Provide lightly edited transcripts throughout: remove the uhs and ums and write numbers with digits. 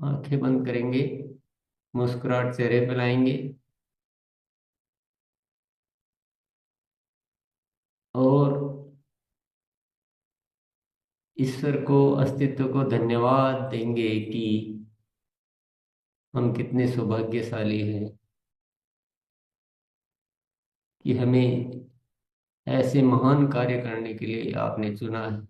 आंखें बंद करेंगे, मुस्कुराहट चेहरे पे लाएंगे और ईश्वर को, अस्तित्व को धन्यवाद देंगे कि हम कितने सौभाग्यशाली हैं कि हमें ऐसे महान कार्य करने के लिए आपने चुना है।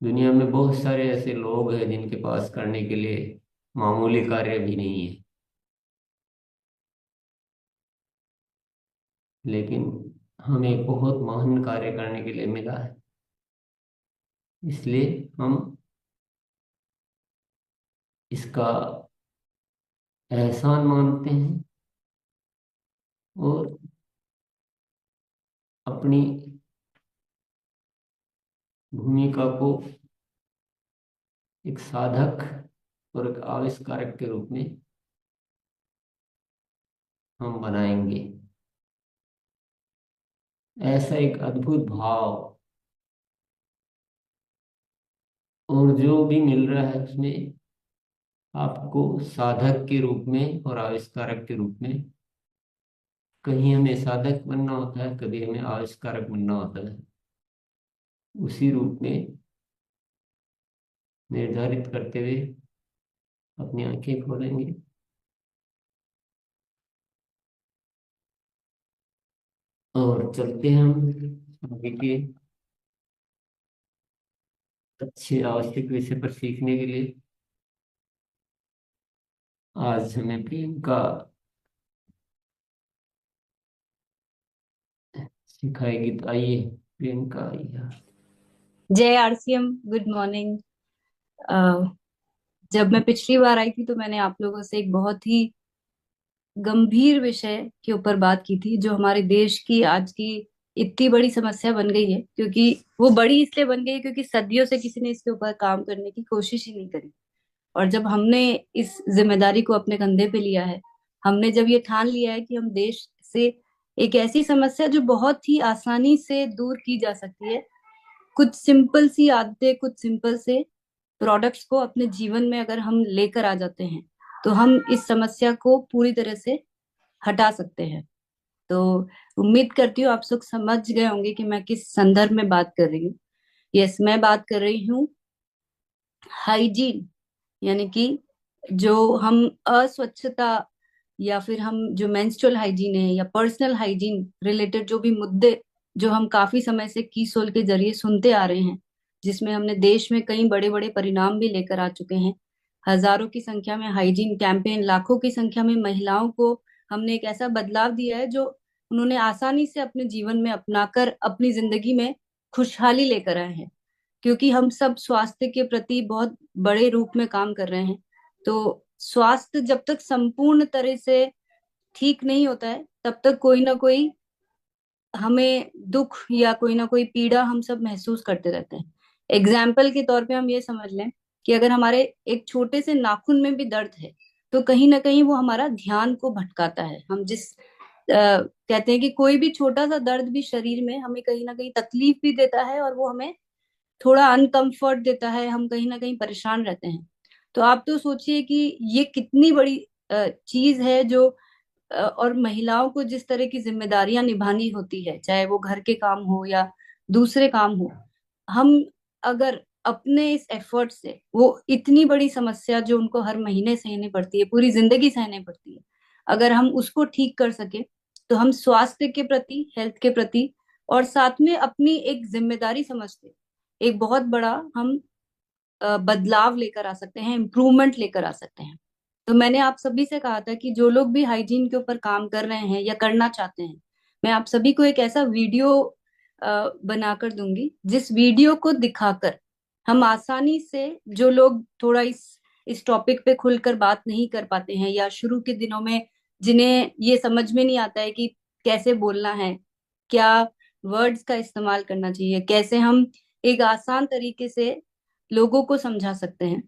दुनिया में बहुत सारे ऐसे लोग हैं जिनके पास करने के लिए मामूली कार्य भी नहीं है, लेकिन हमें बहुत महान कार्य करने के लिए मिला है। इसलिए हम इसका एहसान मानते हैं और अपनी भूमिका को एक साधक और एक आविष्कारक के रूप में हम बनाएंगे। ऐसा एक अद्भुत भाव और जो भी मिल रहा है उसमें आपको साधक के रूप में और आविष्कारक के रूप में, कहीं हमें साधक बनना होता है, कभी हमें आविष्कारक बनना होता है, उसी रूप में निर्धारित करते हुए अपनी आंखें खोलेंगे और चलते हैं हम आगे के अच्छे आवश्यक विषय पर सीखने के लिए। आज हमें प्रेम का सिखाएगी, तो आइए प्रेम का आइए। जय आरसीएम। Good morning. जब मैं पिछली बार आई थी तो मैंने आप लोगों से एक बहुत ही गंभीर विषय के ऊपर बात की थी, जो हमारे देश की आज की इतनी बड़ी समस्या बन गई है। क्योंकि वो बड़ी इसलिए बन गई है क्योंकि सदियों से किसी ने इसके ऊपर काम करने की कोशिश ही नहीं करी। और जब हमने इस जिम्मेदारी को अपने कंधे पे लिया है, हमने जब ये ठान लिया है कि हम देश से एक ऐसी समस्या जो बहुत ही आसानी से दूर की जा सकती है, कुछ सिंपल सी आदतें, कुछ सिंपल से प्रोडक्ट्स को अपने जीवन में अगर हम लेकर आ जाते हैं, तो हम इस समस्या को पूरी तरह से हटा सकते हैं। तो उम्मीद करती हूँ आप सब समझ गए होंगे कि मैं किस संदर्भ में बात कर रही हूँ। यस, मैं बात कर रही हूँ हाइजीन, यानी कि जो हम अस्वच्छता या फिर हम जो मेंस्ट्रुअल हाइजीन है या पर्सनल हाइजीन रिलेटेड जो भी मुद्दे, जो हम काफी समय से कीसोल के जरिए सुनते आ रहे हैं, जिसमें हमने देश में कई बड़े बड़े परिणाम भी लेकर आ चुके हैं। हजारों की संख्या में हाइजीन कैंपेन, लाखों की संख्या में महिलाओं को हमने एक ऐसा बदलाव दिया है जो उन्होंने आसानी से अपने जीवन में अपनाकर अपनी जिंदगी में खुशहाली लेकर आए हैं। क्योंकि हम सब स्वास्थ्य के प्रति बहुत बड़े रूप में काम कर रहे हैं। तो स्वास्थ्य जब तक संपूर्ण तरह से ठीक नहीं होता है, तब तक कोई ना कोई हमें दुख या कोई ना कोई पीड़ा हम सब महसूस करते रहते हैं। एग्जाम्पल के तौर पे हम ये समझ लें कि अगर हमारे एक छोटे से नाखून में भी दर्द है, तो कहीं ना कहीं वो हमारा ध्यान को भटकाता है। हम जिस कहते हैं कि कोई भी छोटा सा दर्द भी शरीर में हमें कहीं ना कहीं तकलीफ भी देता है और वो हमें थोड़ा अनकंफर्ट देता है, हम कहीं ना कहीं परेशान रहते हैं। तो आप तो सोचिए कि ये कितनी बड़ी चीज है जो और महिलाओं को जिस तरह की जिम्मेदारियां निभानी होती है, चाहे वो घर के काम हो या दूसरे काम हो, हम अगर अपने इस एफर्ट से वो इतनी बड़ी समस्या जो उनको हर महीने सहनी पड़ती है, पूरी जिंदगी सहनी पड़ती है, अगर हम उसको ठीक कर सके, तो हम स्वास्थ्य के प्रति, हेल्थ के प्रति और साथ में अपनी एक जिम्मेदारी समझते एक बहुत बड़ा हम बदलाव लेकर आ सकते हैं, इम्प्रूवमेंट लेकर आ सकते हैं। तो मैंने आप सभी से कहा था कि जो लोग भी हाइजीन के ऊपर काम कर रहे हैं या करना चाहते हैं, मैं आप सभी को एक ऐसा वीडियो बनाकर दूंगी, जिस वीडियो को दिखाकर हम आसानी से, जो लोग थोड़ा इस टॉपिक पे खुलकर बात नहीं कर पाते हैं या शुरू के दिनों में जिन्हें ये समझ में नहीं आता है कि कैसे बोलना है, क्या वर्ड्स का इस्तेमाल करना चाहिए, कैसे हम एक आसान तरीके से लोगों को समझा सकते हैं,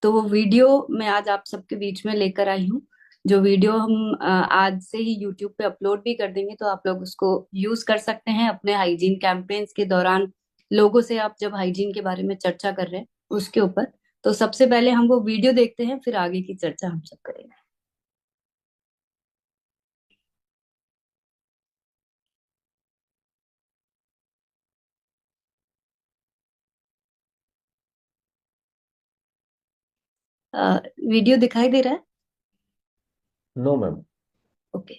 तो वो वीडियो मैं आज आप सबके बीच में लेकर आई हूँ। जो वीडियो हम आज से ही यूट्यूब पे अपलोड भी कर देंगे, तो आप लोग उसको यूज कर सकते हैं अपने हाइजीन कैंपेन्स के दौरान। लोगों से आप जब हाइजीन के बारे में चर्चा कर रहे हैं उसके ऊपर, तो सबसे पहले हम वो वीडियो देखते हैं, फिर आगे की चर्चा हम सब करेंगे। वीडियो दिखाई दे रहा है? No ma'am. ओके।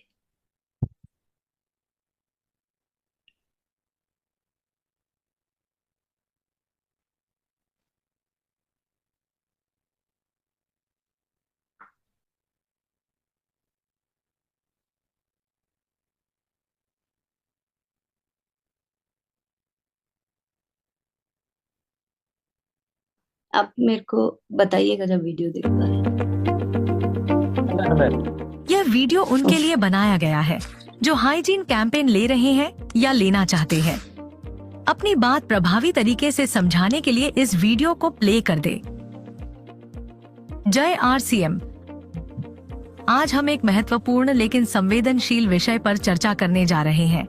आप मेरे को बताइएगा जब वीडियो देख पा रहे यह वीडियो उनके हैं। लिए बनाया गया है जो हाइजीन कैंपेन ले रहे हैं या लेना चाहते हैं। अपनी बात प्रभावी तरीके से समझाने के लिए इस वीडियो को प्ले कर दे। जय आरसीएम। आज हम एक महत्वपूर्ण लेकिन संवेदनशील विषय पर चर्चा करने जा रहे हैं।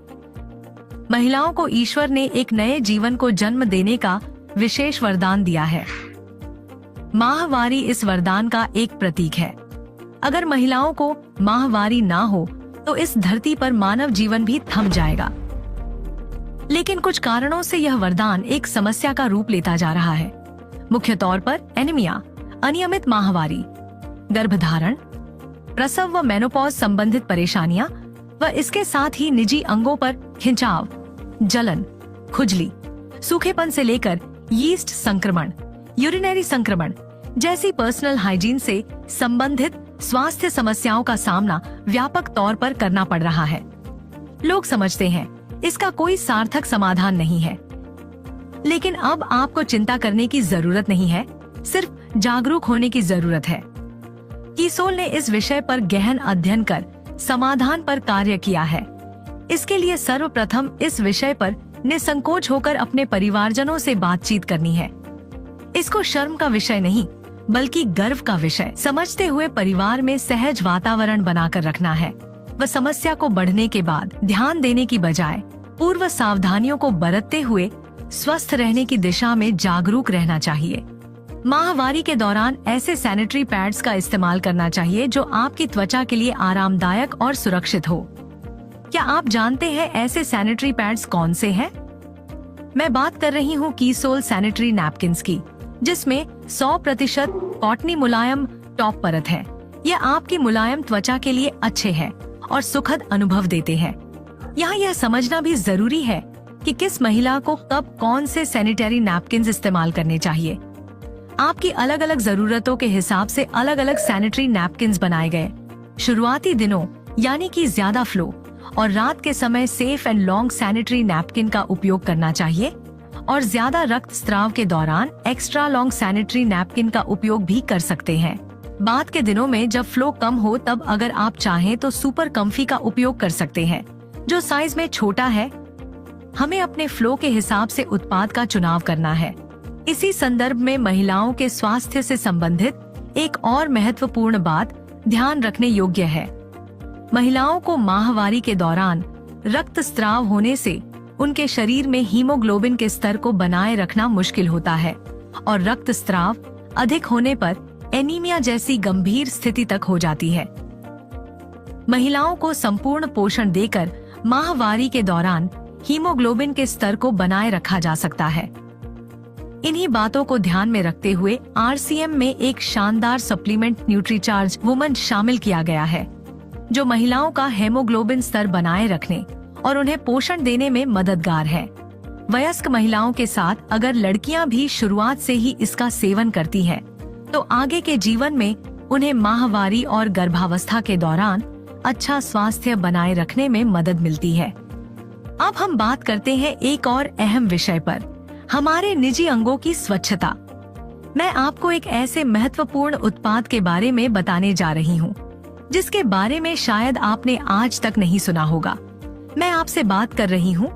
महिलाओं को ईश्वर ने एक नए जीवन को जन्म देने का विशेष वरदान दिया है। माहवारी इस वरदान का एक प्रतीक है। अगर महिलाओं को माहवारी ना हो तो इस धरती पर मानव जीवन भी थम जाएगा। लेकिन कुछ कारणों से यह वरदान एक समस्या का रूप लेता जा रहा है। मुख्य तौर पर एनीमिया, अनियमित माहवारी, गर्भधारण, प्रसव व मेनोपॉज संबंधित परेशानियां व इसके साथ ही निजी अंगों पर खिंचाव, जलन, खुजली, सूखेपन से लेकर यीस्ट संक्रमण, यूरिनरी संक्रमण जैसी पर्सनल हाइजीन से संबंधित स्वास्थ्य समस्याओं का सामना व्यापक तौर पर करना पड़ रहा है। लोग समझते हैं इसका कोई सार्थक समाधान नहीं है, लेकिन अब आपको चिंता करने की जरूरत नहीं है, सिर्फ जागरूक होने की जरूरत है। कीसोल ने इस विषय पर गहन अध्ययन कर समाधान पर कार्य किया है। इसके लिए सर्वप्रथम इस विषय पर निसंकोच होकर अपने परिवारजनों से बातचीत करनी है। इसको शर्म का विषय नहीं बल्कि गर्व का विषय समझते हुए परिवार में सहज वातावरण बनाकर रखना है व समस्या को बढ़ने के बाद ध्यान देने की बजाय पूर्व सावधानियों को बरतते हुए स्वस्थ रहने की दिशा में जागरूक रहना चाहिए। माहवारी के दौरान ऐसे सैनिटरी पैड्स का इस्तेमाल करना चाहिए जो आपकी त्वचा के लिए आरामदायक और सुरक्षित हो। क्या आप जानते हैं ऐसे सैनिटरी पैड्स कौन से हैं? मैं बात कर रही हूँ कीसोल सैनिटरी नैपकिन्स की, जिसमें 100% कॉटनी मुलायम टॉप परत है। यह आपकी मुलायम त्वचा के लिए अच्छे हैं और सुखद अनुभव देते हैं। यहाँ यह समझना भी जरूरी है कि किस महिला को कब कौन से सैनिटरी नैपकिन्स इस्तेमाल करने चाहिए। आपकी अलग अलग जरूरतों के हिसाब से अलग अलग सैनिटरी नैपकिन्स बनाए गए। शुरुआती दिनों यानी कि ज्यादा फ्लो और रात के समय safe and long sanitary napkin का उपयोग करना चाहिए और ज्यादा रक्तस्राव के दौरान एक्स्ट्रा लॉन्ग सैनिटरी नैपकिन का उपयोग भी कर सकते हैं। बाद के दिनों में जब फ्लो कम हो तब अगर आप चाहें तो सुपर कम्फी का उपयोग कर सकते हैं, जो साइज में छोटा है। हमें अपने फ्लो के हिसाब से उत्पाद का चुनाव करना है। इसी संदर्भ में महिलाओं के स्वास्थ्य से संबंधित एक और महत्वपूर्ण बात ध्यान रखने योग्य है। महिलाओं को माहवारी के दौरान रक्तस्राव होने से उनके शरीर में हीमोग्लोबिन के स्तर को बनाए रखना मुश्किल होता है और रक्तस्राव अधिक होने पर एनीमिया जैसी गंभीर स्थिति तक हो जाती है। महिलाओं को संपूर्ण पोषण देकर माहवारी के दौरान हीमोग्लोबिन के स्तर को बनाए रखा जा सकता है। इन्हीं बातों को ध्यान में रखते हुए आरसीएम में एक शानदार सप्लीमेंट न्यूट्रीचार्ज वुमन शामिल किया गया है, जो महिलाओं का हेमोग्लोबिन स्तर बनाए रखने और उन्हें पोषण देने में मददगार है। वयस्क महिलाओं के साथ अगर लड़कियां भी शुरुआत से ही इसका सेवन करती हैं, तो आगे के जीवन में उन्हें माहवारी और गर्भावस्था के दौरान अच्छा स्वास्थ्य बनाए रखने में मदद मिलती है। अब हम बात करते हैं एक और अहम विषय पर, हमारे निजी अंगों की स्वच्छता। मैं आपको एक ऐसे महत्वपूर्ण उत्पाद के बारे में बताने जा रही हूँ, जिसके बारे में शायद आपने आज तक नहीं सुना होगा। मैं आपसे बात कर रही हूँ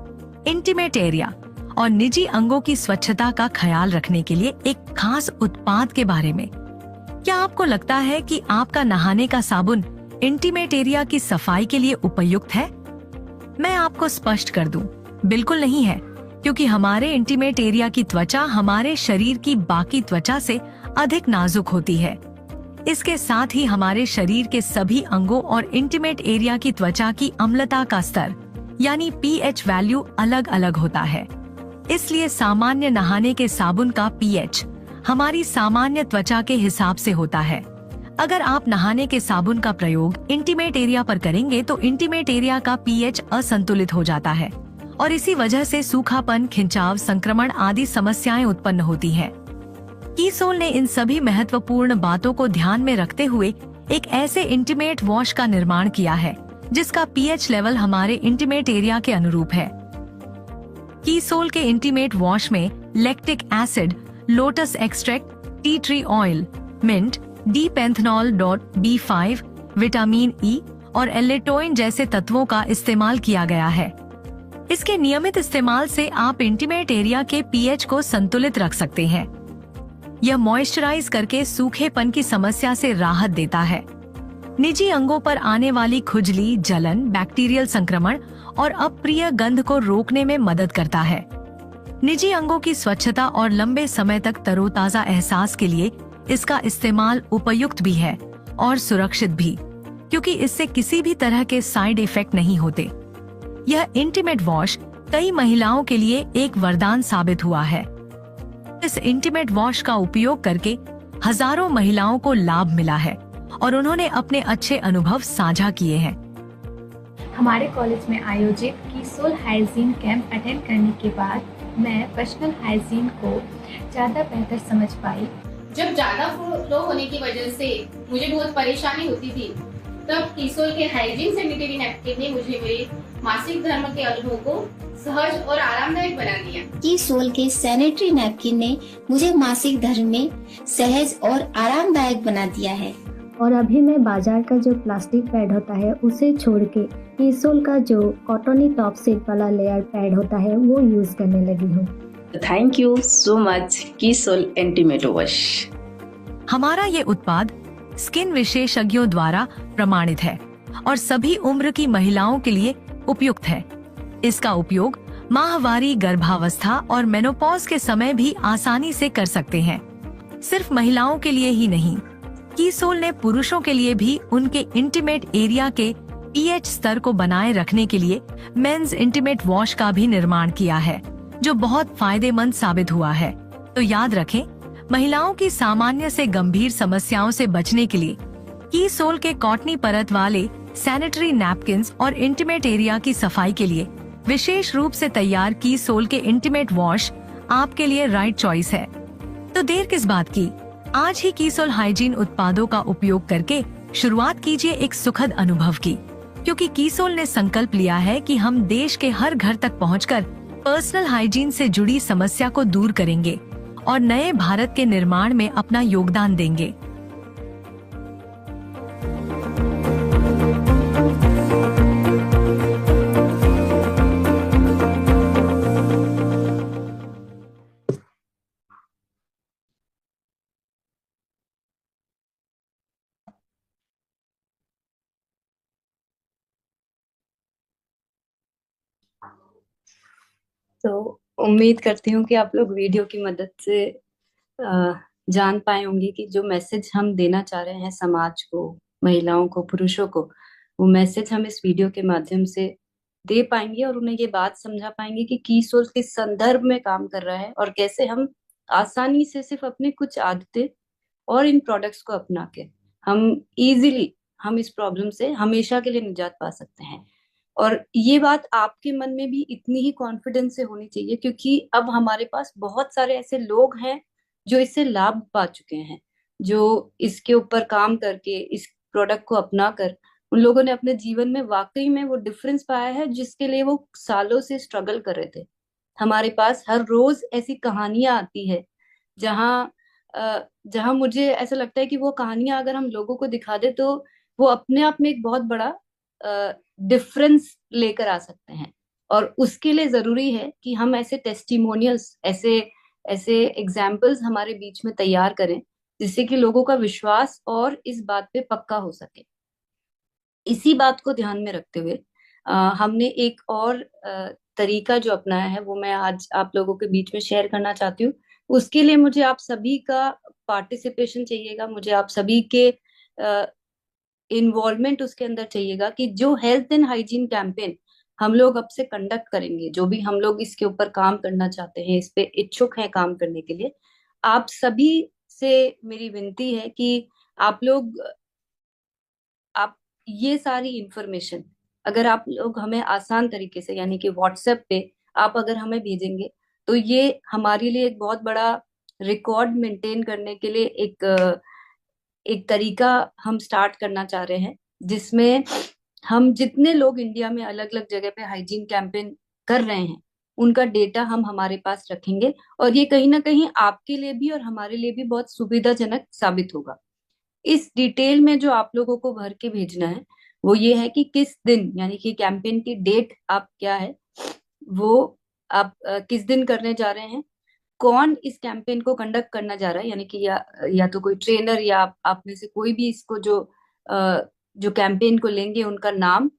इंटीमेट एरिया और निजी अंगों की स्वच्छता का ख्याल रखने के लिए एक खास उत्पाद के बारे में। क्या आपको लगता है कि आपका नहाने का साबुन इंटीमेट एरिया की सफाई के लिए उपयुक्त है? मैं आपको स्पष्ट कर दूं, बिल्कुल नहीं है, क्योंकि हमारे इंटीमेट एरिया की त्वचा हमारे शरीर की बाकी त्वचा से अधिक नाजुक होती है। इसके साथ ही हमारे शरीर के सभी अंगों और इंटीमेट एरिया की त्वचा की अम्लता का स्तर यानी पीएच वैल्यू अलग अलग होता है। इसलिए सामान्य नहाने के साबुन का पीएच हमारी सामान्य त्वचा के हिसाब से होता है। अगर आप नहाने के साबुन का प्रयोग इंटीमेट एरिया पर करेंगे तो इंटीमेट एरिया का पीएच असंतुलित हो जाता है और इसी वजह से सूखापन, खिंचाव, संक्रमण आदि समस्याएं उत्पन्न होती हैं। कीसोल ने इन सभी महत्वपूर्ण बातों को ध्यान में रखते हुए एक ऐसे इंटीमेट वॉश का निर्माण किया है जिसका पीएच लेवल हमारे इंटीमेट एरिया के अनुरूप है। कीसोल के इंटीमेट वॉश में lactic acid, lotus extract, tea tree oil, mint, D-पेंथेनॉल.B5, विटामिन ई और एलेटोइन जैसे तत्वों का इस्तेमाल किया गया है। इसके नियमित इस्तेमाल से आप इंटीमेट एरिया के पीएच को संतुलित रख सकते हैं। यह मॉइस्चराइज करके सूखेपन की समस्या से राहत देता है। निजी अंगों पर आने वाली खुजली, जलन, बैक्टीरियल संक्रमण और अप्रिय गंध को रोकने में मदद करता है। निजी अंगों की स्वच्छता और लंबे समय तक तरोताजा एहसास के लिए इसका इस्तेमाल उपयुक्त भी है और सुरक्षित भी, क्योंकि इससे किसी भी तरह के साइड इफेक्ट नहीं होते। यह इंटीमेट वॉश कई महिलाओं के लिए एक वरदान साबित हुआ है। इस इंटीमेट वॉश का उपयोग करके हजारों महिलाओं को लाभ मिला है और उन्होंने अपने अच्छे अनुभव साझा किए हैं। हमारे कॉलेज में आयोजित कीसोल हाइजीन कैंप अटेंड करने के बाद मैं पर्सनल हाइजीन को ज़्यादा बेहतर समझ पाई। जब ज़्यादा फ्लो होने की वजह से मुझे बहुत परेशानी होती थी, तब कीसोल के हाइजीन सैनिटरी नैपकिन ने मुझे मेरे मासिक धर्म के अनुभव को सहज और आरामदायक बना दिया। कीसोल के सैनिटरी नैपकिन ने मुझे मासिक धर्म में सहज और आरामदायक बना दिया है। और अभी मैं बाजार का जो प्लास्टिक पैड होता है उसे छोड़ के कीसोल का जो कॉटनी टॉप सीट वाला लेयर पैड होता है वो यूज करने लगी हूँ। Thank you so much Keesol intimate wash. हमारा ये उत्पाद स्किन विशेषज्ञों द्वारा प्रमाणित है और सभी उम्र की महिलाओं के लिए उपयुक्त है। इसका उपयोग माहवारी, गर्भावस्था और मेनोपॉज के समय भी आसानी से कर सकते हैं। सिर्फ महिलाओं के लिए ही नहीं, कीसोल ने पुरुषों के लिए भी उनके इंटीमेट एरिया के पीएच स्तर को बनाए रखने के लिए मेंस इंटीमेट वॉश का भी निर्माण किया है, जो बहुत फायदेमंद साबित हुआ है। तो याद रखें, महिलाओं की सामान्य से गंभीर समस्याओं से बचने के लिए कीसोल के कॉटनी परत वाले सैनिटरी नैपकिन्स और इंटीमेट एरिया की सफाई के लिए विशेष रूप से तैयार कीसोल के इंटीमेट वॉश आपके लिए राइट चॉइस है। तो देर किस बात की, आज ही कीसोल हाइजीन उत्पादों का उपयोग करके शुरुआत कीजिए एक सुखद अनुभव की, क्योंकि कीसोल ने संकल्प लिया है कि हम देश के हर घर तक पहुंचकर पर्सनल हाइजीन से जुड़ी समस्या को दूर करेंगे और नए भारत के निर्माण में अपना योगदान देंगे। तो उम्मीद करती हूँ कि आप लोग वीडियो की मदद से जान पाए होंगे कि जो मैसेज हम देना चाह रहे हैं समाज को, महिलाओं को, पुरुषों को, वो मैसेज हम इस वीडियो के माध्यम से दे पाएंगे और उन्हें ये बात समझा पाएंगे कि कीसोल किस संदर्भ में काम कर रहा है और कैसे हम आसानी से सिर्फ अपनी कुछ आदतें और इन प्रोडक्ट्स को अपना के हम इजीली हम इस प्रॉब्लम से हमेशा के लिए निजात पा सकते हैं। और ये बात आपके मन में भी इतनी ही कॉन्फिडेंस से होनी चाहिए, क्योंकि अब हमारे पास बहुत सारे ऐसे लोग हैं जो इससे लाभ पा चुके हैं, जो इसके ऊपर काम करके इस प्रोडक्ट को अपना कर उन लोगों ने अपने जीवन में वाकई में वो डिफरेंस पाया है जिसके लिए वो सालों से स्ट्रगल कर रहे थे। हमारे पास हर रोज ऐसी कहानियां आती है जहाँ जहाँ मुझे ऐसा लगता है कि वो कहानियां अगर हम लोगों को दिखा दे तो वो अपने आप में एक बहुत बड़ा डिफरेंस लेकर आ सकते हैं। और उसके लिए जरूरी है कि हम ऐसे टेस्टिमोनियल्स, ऐसे ऐसे एग्जाम्पल्स हमारे बीच में तैयार करें जिससे कि लोगों का विश्वास और इस बात पे पक्का हो सके। इसी बात को ध्यान में रखते हुए हमने एक और तरीका जो अपनाया है वो मैं आज आप लोगों के बीच में शेयर करना चाहती हूँ। उसके लिए मुझे आप सभी का पार्टिसिपेशन चाहिएगा, मुझे आप सभी के इन्वॉल्वमेंट उसके अंदर चाहिएगा कि जो हेल्थ एंड हाइजीन कैंपेन हम लोग अब से कंडक्ट करेंगे, जो भी हम लोग इसके ऊपर काम करना चाहते हैं, इस पे इच्छुक हैं काम करने के लिए, आप सभी से मेरी विनती है कि आप लोग आप ये सारी इंफॉर्मेशन अगर आप लोग हमें आसान तरीके से यानी कि व्हाट्सएप पे आप अगर हमें भेजेंगे तो ये हमारे लिए एक बहुत बड़ा रिकॉर्ड मेंटेन करने के लिए एक तरीका हम स्टार्ट करना चाह रहे हैं, जिसमें हम जितने लोग इंडिया में अलग अलग जगह पे हाइजीन कैंपेन कर रहे हैं उनका डेटा हम हमारे पास रखेंगे, और ये कहीं ना कहीं आपके लिए भी और हमारे लिए भी बहुत सुविधाजनक साबित होगा। इस डिटेल में जो आप लोगों को भर के भेजना है वो ये है कि किस दिन यानी कि कैंपेन की डेट आप क्या है वो आप किस दिन करने जा रहे हैं, कौन इस कैंपेन को कंडक्ट करना जा रहा है, यानी कि या तो कोई ट्रेनर या आप में से कोई भी इसको जो कैंपेन को लेंगे उनका नाम,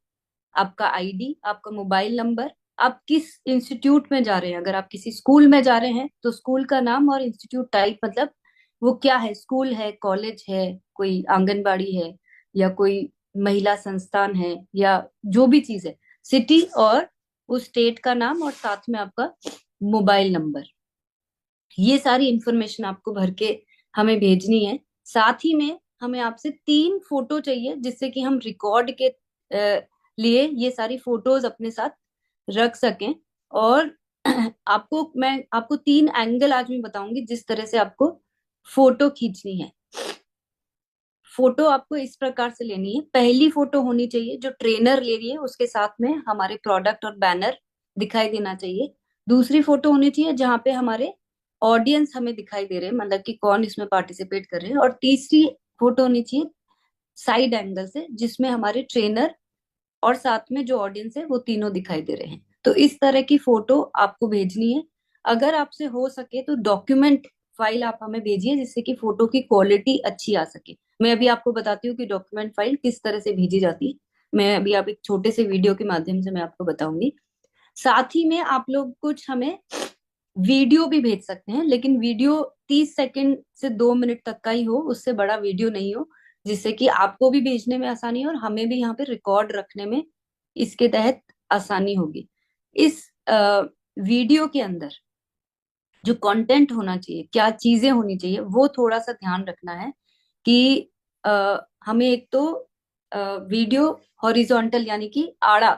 आपका आईडी, आपका मोबाइल नंबर, आप किस इंस्टीट्यूट में जा रहे हैं। अगर आप किसी स्कूल में जा रहे हैं तो स्कूल का नाम और इंस्टीट्यूट टाइप, मतलब वो क्या है, स्कूल है, कॉलेज है, कोई आंगनबाड़ी है या कोई महिला संस्थान है या जो भी चीज है, सिटी और उस स्टेट का नाम और साथ में आपका मोबाइल नंबर, ये सारी इंफॉर्मेशन आपको भर के हमें भेजनी है। साथ ही में हमें आपसे 3 फोटो चाहिए जिससे कि हम रिकॉर्ड के लिए ये सारी फोटोज अपने साथ रख सकें। और मैं आपको 3 एंगल आज मैं बताऊंगी जिस तरह से आपको फोटो खींचनी है। फोटो आपको इस प्रकार से लेनी है। पहली फोटो होनी चाहिए जो ट्रेनर ले रही है उसके साथ में हमारे प्रोडक्ट और बैनर दिखाई देना चाहिए। दूसरी फोटो होनी चाहिए जहां पे हमारे ऑडियंस हमें दिखाई दे रहे हैं, मतलब कि कौन इसमें पार्टिसिपेट कर रहे हैं। और तीसरी फोटो होनी चाहिए साइड एंगल से जिसमें हमारे ट्रेनर और साथ में जो ऑडियंस है वो तीनों दिखाई दे रहे हैं। तो इस तरह की फोटो आपको भेजनी है। अगर आपसे हो सके तो डॉक्यूमेंट फाइल आप हमें भेजिए जिससे कि फोटो की क्वालिटी अच्छी आ सके। मैं अभी आपको बताती हूँ कि डॉक्यूमेंट फाइल किस तरह से भेजी जाती है। मैं अभी आप एक छोटे से वीडियो के माध्यम से मैं आपको बताऊंगी। साथ ही में आप लोग कुछ हमें वीडियो भी भेज सकते हैं, लेकिन वीडियो 30 सेकंड से 2 मिनट तक का ही हो, उससे बड़ा वीडियो नहीं हो, जिससे कि आपको भी भेजने में आसानी हो और हमें भी यहाँ पे रिकॉर्ड रखने में इसके तहत आसानी होगी। इस वीडियो के अंदर जो कंटेंट होना चाहिए, क्या चीजें होनी चाहिए, वो थोड़ा सा ध्यान रखना है कि हमें एक तो वीडियो हॉरिजॉन्टल यानी कि आड़ा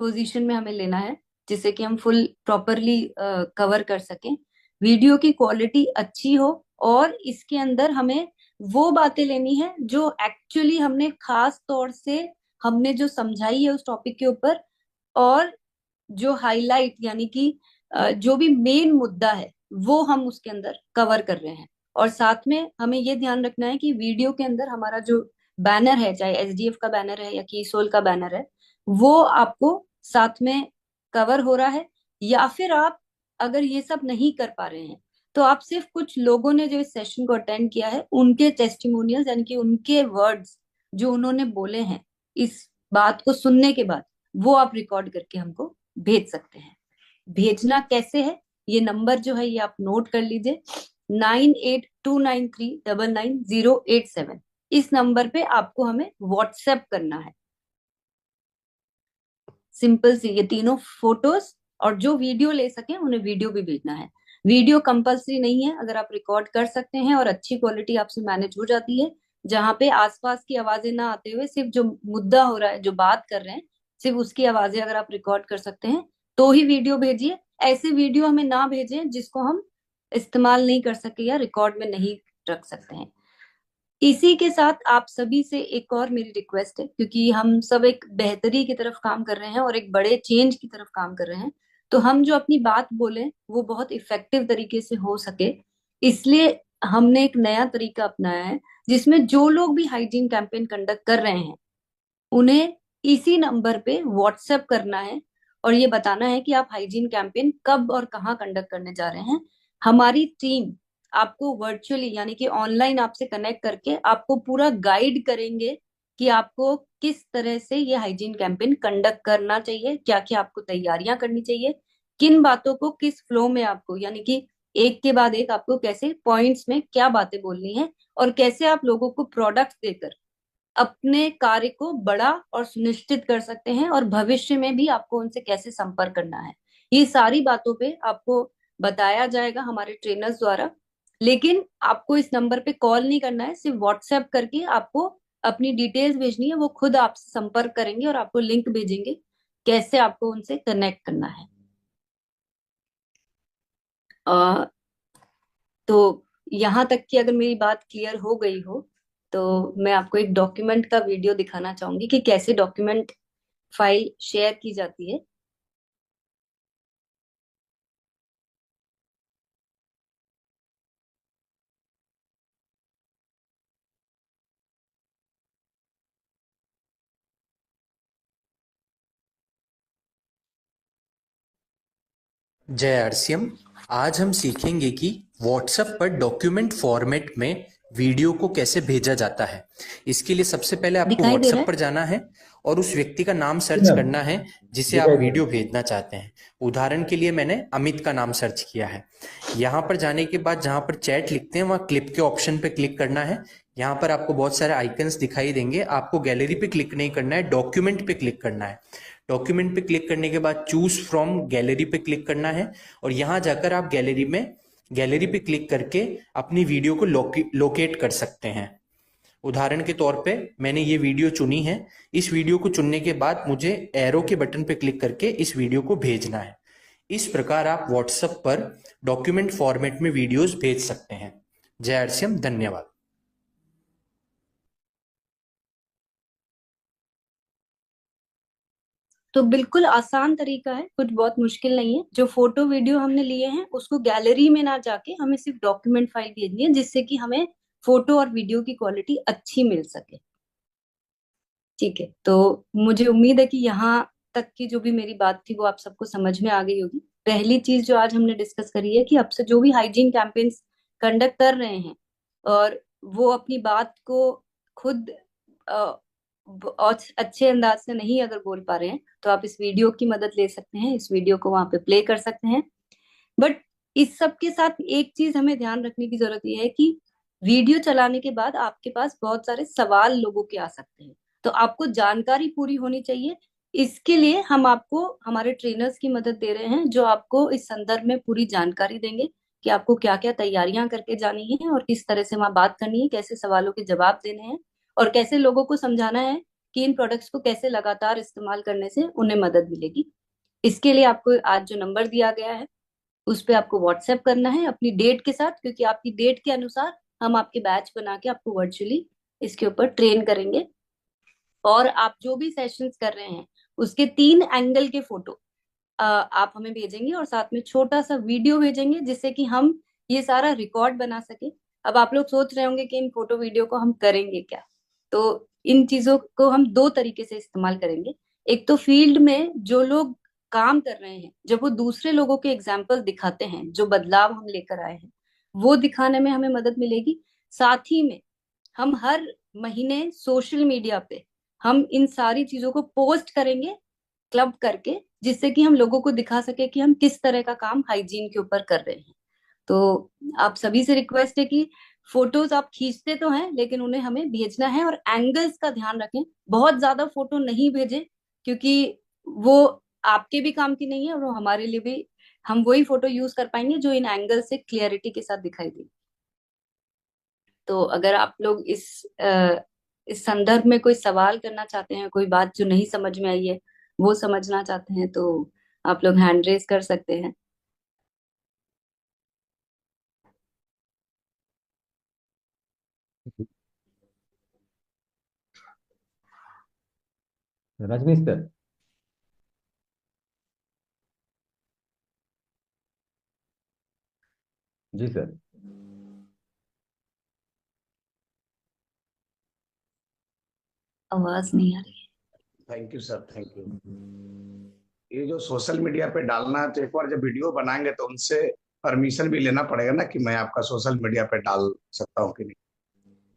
पोजीशन में हमें लेना है जिससे कि हम फुल प्रॉपरली कवर कर सकें। वीडियो की क्वालिटी अच्छी हो और इसके अंदर हमें वो बातें लेनी है जो एक्चुअली हमने खास तौर से हमने जो समझाई है उस टॉपिक के ऊपर, और जो हाईलाइट यानी कि जो भी मेन मुद्दा है वो हम उसके अंदर कवर कर रहे हैं। और साथ में हमें ये ध्यान रखना है कि वीडियो के अंदर हमारा जो बैनर है, चाहे एसडीएफ का बैनर है या कीसोल का बैनर है, वो आपको साथ में कवर हो रहा है। या फिर आप अगर ये सब नहीं कर पा रहे हैं तो आप सिर्फ कुछ लोगों ने जो इस सेशन को अटेंड किया है उनके टेस्टिमोनियल्स यानी कि उनके वर्ड्स जो उन्होंने बोले हैं इस बात को सुनने के बाद, वो आप रिकॉर्ड करके हमको भेज सकते हैं। भेजना कैसे है, ये नंबर जो है ये आप नोट कर लीजिए, 9829399087। इस नंबर पे आपको हमें व्हाट्सएप करना है। सिंपल सी ये तीनों फोटोज, और जो वीडियो ले सके उन्हें वीडियो भी भेजना है। वीडियो कंपल्सरी नहीं है, अगर आप रिकॉर्ड कर सकते हैं और अच्छी क्वालिटी आपसे मैनेज हो जाती है, जहां पे आसपास की आवाजें ना आते हुए सिर्फ जो मुद्दा हो रहा है, जो बात कर रहे हैं, सिर्फ उसकी आवाजें अगर आप रिकॉर्ड कर सकते हैं तो ही वीडियो भेजिए। ऐसे वीडियो हमें ना भेजें जिसको हम इस्तेमाल नहीं कर सके या रिकॉर्ड में नहीं रख सकते हैं। इसी के साथ आप सभी से एक और मेरी रिक्वेस्ट है, क्योंकि हम सब एक बेहतरी की तरफ काम कर रहे हैं और एक बड़े चेंज की तरफ काम कर रहे हैं, तो हम जो अपनी बात बोले वो बहुत इफेक्टिव तरीके से हो सके, इसलिए हमने एक नया तरीका अपनाया है जिसमें जो लोग भी हाइजीन कैंपेन कंडक्ट कर रहे हैं उन्हें इसी नंबर पे व्हाट्सएप करना है और ये बताना है कि आप हाइजीन कैंपेन कब और कहाँ कंडक्ट करने जा रहे हैं। हमारी टीम आपको वर्चुअली यानी कि ऑनलाइन आपसे कनेक्ट करके आपको पूरा गाइड करेंगे कि आपको किस तरह से ये हाइजीन कैंपेन कंडक्ट करना चाहिए, क्या क्या आपको तैयारियां करनी चाहिए, किन बातों को किस फ्लो में आपको, यानी कि एक के बाद एक आपको कैसे पॉइंट्स में क्या बातें बोलनी है, और कैसे आप लोगों को प्रोडक्ट देकर अपने कार्य को बड़ा और सुनिश्चित कर सकते हैं, और भविष्य में भी आपको उनसे कैसे संपर्क करना है। ये सारी बातों पे आपको बताया जाएगा हमारे ट्रेनर्स द्वारा। लेकिन आपको इस नंबर पे कॉल नहीं करना है, सिर्फ व्हाट्सएप करके आपको अपनी डिटेल्स भेजनी है। वो खुद आपसे संपर्क करेंगे और आपको लिंक भेजेंगे कैसे आपको उनसे कनेक्ट करना है। अ, तो यहाँ तक कि अगर मेरी बात क्लियर हो गई हो, तो मैं आपको एक डॉक्यूमेंट का वीडियो दिखाना चाहूंगी कि कैसे डॉक्यूमेंट फाइल शेयर की जाती है। जय आरसीएम। आज हम सीखेंगे कि व्हाट्सएप पर डॉक्यूमेंट फॉर्मेट में वीडियो को कैसे भेजा जाता है। इसके लिए सबसे पहले आपको दिखाई दे रहा व्हाट्सएप है? पर जाना है और उस व्यक्ति का नाम सर्च करना है जिसे आप वीडियो भेजना चाहते हैं। उदाहरण के लिए मैंने अमित का नाम सर्च किया है। यहाँ पर जाने के बाद जहाँ पर चैट लिखते हैं वहाँ क्लिप के ऑप्शन पे क्लिक करना है। यहाँ पर आपको बहुत सारे आइकन्स दिखाई देंगे। आपको गैलरी पे क्लिक नहीं करना है, डॉक्यूमेंट पे क्लिक करना है। डॉक्यूमेंट पे क्लिक करने के बाद चूज फ्रॉम गैलरी पे क्लिक करना है और यहाँ जाकर आप गैलरी पे क्लिक करके अपनी वीडियो को लोकेट कर सकते हैं। उदाहरण के तौर पे मैंने ये वीडियो चुनी है। इस वीडियो को चुनने के बाद मुझे एरो के बटन पे क्लिक करके इस वीडियो को भेजना है। इस प्रकार आप व्हाट्सएप पर डॉक्यूमेंट फॉर्मेट में वीडियोस भेज सकते हैं। जय आरसीएम, धन्यवाद। तो बिल्कुल आसान तरीका है, कुछ बहुत मुश्किल नहीं है। जो फोटो वीडियो हमने लिए हैं उसको गैलरी में ना जाके हमें सिर्फ डॉक्यूमेंट फाइल भेजनी है, जिससे कि हमें फोटो और वीडियो की क्वालिटी अच्छी मिल सके। ठीक है, तो मुझे उम्मीद है कि यहाँ तक की जो भी मेरी बात थी वो आप सबको समझ में आ गई होगी। पहली चीज जो आज हमने डिस्कस करी है कि अब से जो भी हाइजीन कैंपेन्स कंडक्ट कर रहे हैं और वो अपनी बात को खुद और अच्छे अंदाज से नहीं अगर बोल पा रहे हैं, तो आप इस वीडियो की मदद ले सकते हैं, इस वीडियो को वहां पे प्ले कर सकते हैं। बट इस सब के साथ एक चीज हमें ध्यान रखने की जरूरत यह है कि वीडियो चलाने के बाद आपके पास बहुत सारे सवाल लोगों के आ सकते हैं, तो आपको जानकारी पूरी होनी चाहिए। इसके लिए हम आपको हमारे ट्रेनर्स की मदद दे रहे हैं, जो आपको इस संदर्भ में पूरी जानकारी देंगे कि आपको क्या क्या तैयारियां करके जानी है और किस तरह से वहां बात करनी है, कैसे सवालों के जवाब देने हैं और कैसे लोगों को समझाना है कि इन प्रोडक्ट्स को कैसे लगातार इस्तेमाल करने से उन्हें मदद मिलेगी। इसके लिए आपको आज जो नंबर दिया गया है उस पे आपको व्हाट्सएप करना है अपनी डेट के साथ, क्योंकि आपकी डेट के अनुसार हम आपके बैच बना के आपको वर्चुअली इसके ऊपर ट्रेन करेंगे। और आप जो भी सेशंस कर रहे हैं उसके 3 एंगल के फोटो आप हमें भेजेंगे और साथ में छोटा सा वीडियो भेजेंगे, जिससे कि हम ये सारा रिकॉर्ड बना सके। अब आप लोग सोच रहे होंगे कि इन फोटो वीडियो को हम करेंगे क्या। तो इन चीजों को हम 2 तरीके से इस्तेमाल करेंगे। एक तो फील्ड में जो लोग काम कर रहे हैं, जब वो दूसरे लोगों के एग्जाम्पल दिखाते हैं, जो बदलाव हम लेकर आए हैं वो दिखाने में हमें मदद मिलेगी। साथ ही में हम हर महीने सोशल मीडिया पे हम इन सारी चीजों को पोस्ट करेंगे क्लब करके, जिससे कि हम लोगों को दिखा सके कि हम किस तरह का काम हाइजीन के ऊपर कर रहे हैं। तो आप सभी से रिक्वेस्ट है कि फोटोज आप खींचते तो हैं लेकिन उन्हें हमें भेजना है, और एंगल्स का ध्यान रखें। बहुत ज्यादा फोटो नहीं भेजें, क्योंकि वो आपके भी काम की नहीं है और वो हमारे लिए भी, हम वही फोटो यूज कर पाएंगे जो इन एंगल से क्लियरिटी के साथ दिखाई दे। तो अगर आप लोग इस संदर्भ में कोई सवाल करना चाहते हैं, कोई बात जो नहीं समझ में आई है वो समझना चाहते हैं, तो आप लोग हैंड रेज कर सकते हैं। रजनीश सर। जी सर। आवाज नहीं आ रही है। Thank you sir, thank you. ये जो सोशल मीडिया पे डालना है, तो एक बार जब वीडियो बनाएंगे तो उनसे परमिशन भी लेना पड़ेगा ना कि मैं आपका सोशल मीडिया पे डाल सकता हूँ कि नहीं।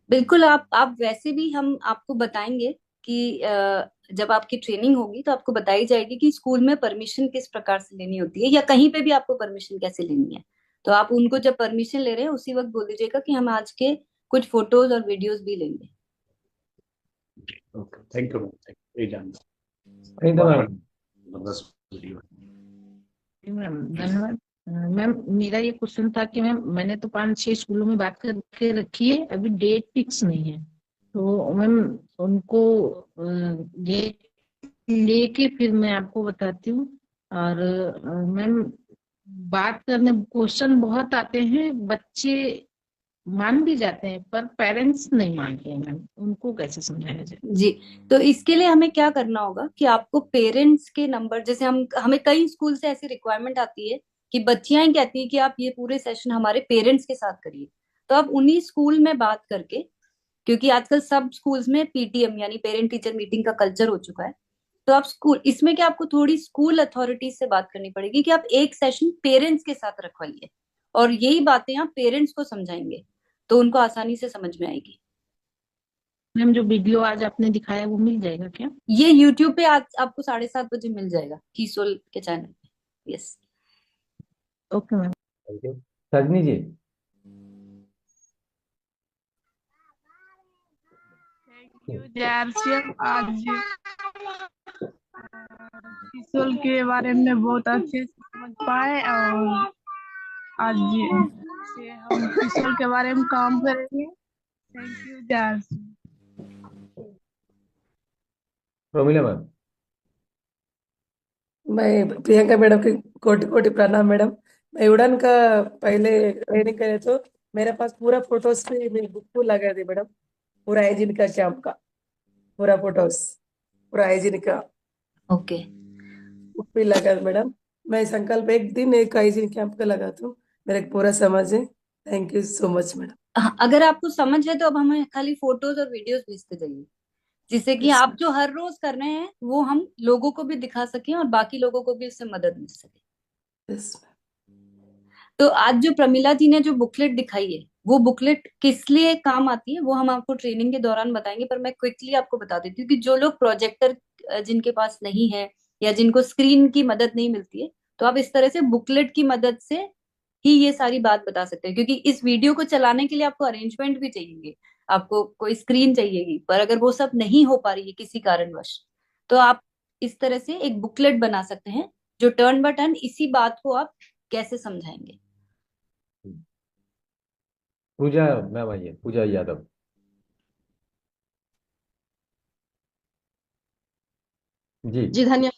बिल्कुल, आप वैसे भी हम आपको बताएंगे कि जब आपकी ट्रेनिंग होगी तो आपको बताई जाएगी कि स्कूल में परमिशन किस प्रकार से लेनी होती है, या कहीं पे भी आपको परमिशन कैसे लेनी है। तो आप उनको जब परमिशन ले रहे हैं उसी वक्त बोल दीजिएगा कि हम आज के कुछ फोटोज और वीडियोस भी लेंगे। Okay, thank you ma'am. Anita ma'am. जबरदस्त वीडियो। मैम धन्यवाद। मैम मेरा ये क्वेश्चन था कि मैम मैंने तो 5-6 स्कूलों में बात करके रखी है, अभी डेट फिक्स नहीं है, तो मैम उनको डेट लेके फिर मैं आपको बताती हूँ। और मैम बात करने क्वेश्चन बहुत आते हैं, बच्चे मान भी जाते हैं पर पेरेंट्स नहीं मानते हैं मैम, उनको कैसे समझाया जाए? जी, तो इसके लिए हमें क्या करना होगा कि आपको पेरेंट्स के नंबर, जैसे हमें कई स्कूल से ऐसी रिक्वायरमेंट आती है कि बच्चियां ही कहती है कि आप ये पूरे सेशन हमारे पेरेंट्स के साथ करिए। तो आप उन्हीं स्कूल में बात करके, क्योंकि आजकल सब स्कूल्स में पीटीएम यानी पेरेंट टीचर मीटिंग का कल्चर हो चुका है, तो आप स्कूल इसमें क्या आपको थोड़ी स्कूल अथॉरिटीज से बात करनी पड़ेगी कि आप एक सेशन पेरेंट्स के साथ रखवाइए, और यही बातें आप पेरेंट्स को समझाएंगे तो उनको आसानी से समझ में आएगी। मैम जो वीडियो आज आपने दिखाया वो मिल जाएगा क्या? ये YouTube पे आज आपको 7:30 बजे मिल जाएगा कीसोल के चैनल पे। Yes, okay ma'am. Thank you. सजनी जी। आज कीसोल के बारे में बहुत अच्छे से समझ पाए, और आज से हम कीसोल के बारे में काम करेंगे। Thank you George. Promila ma'am. मैं प्रियंका मैडम की कोटि कोटि प्रणाम मैडम। मैं उड़ान का पहले ट्रेनिंग करे तो मेरे पास पूरा फोटोज पे मेरी बुक लगा दी मैडम, पूरा हाइजीन का कैंप का पूरा फोटोज, पूरा हाइजीन का ओके, बुक पे लगा मैडम। मैं संकल्प एक दिन एक हाइजीन कैंप का लगाता हूँ, मेरे को पूरा समझ है। Thank you so much madam. हाँ, अगर आपको समझ है तो अब हमें खाली फोटोज और वीडियोस भेजते जाइए, जिससे कि यस आप जो हर रोज कर रहे हैं वो हम लोगों को भी दिखा सकें और बाकी लोगों को भी इससे मदद मिल सके। यस। तो आज जो प्रमिला जी ने जो बुकलेट दिखाई है, वो बुकलेट किस लिए काम आती है वो हम आपको ट्रेनिंग के दौरान बताएंगे, पर मैं क्विकली आपको बता देती हूँ कि जो लोग प्रोजेक्टर जिनके पास नहीं है या जिनको स्क्रीन की मदद नहीं मिलती है, तो आप इस तरह से बुकलेट की मदद से ही ये सारी बात बता सकते हैं, क्योंकि इस वीडियो को चलाने के लिए आपको अरेंजमेंट भी चाहिए, आपको कोई स्क्रीन चाहिएगी, पर अगर वो सब नहीं हो पा रही है किसी कारणवश, तो आप इस तरह से एक बुकलेट बना सकते हैं जो टर्न बाय टर्न इसी बात को आप कैसे समझाएंगे। पूजा मैम आइए, पूजा यादव। जी जी धन्यवाद।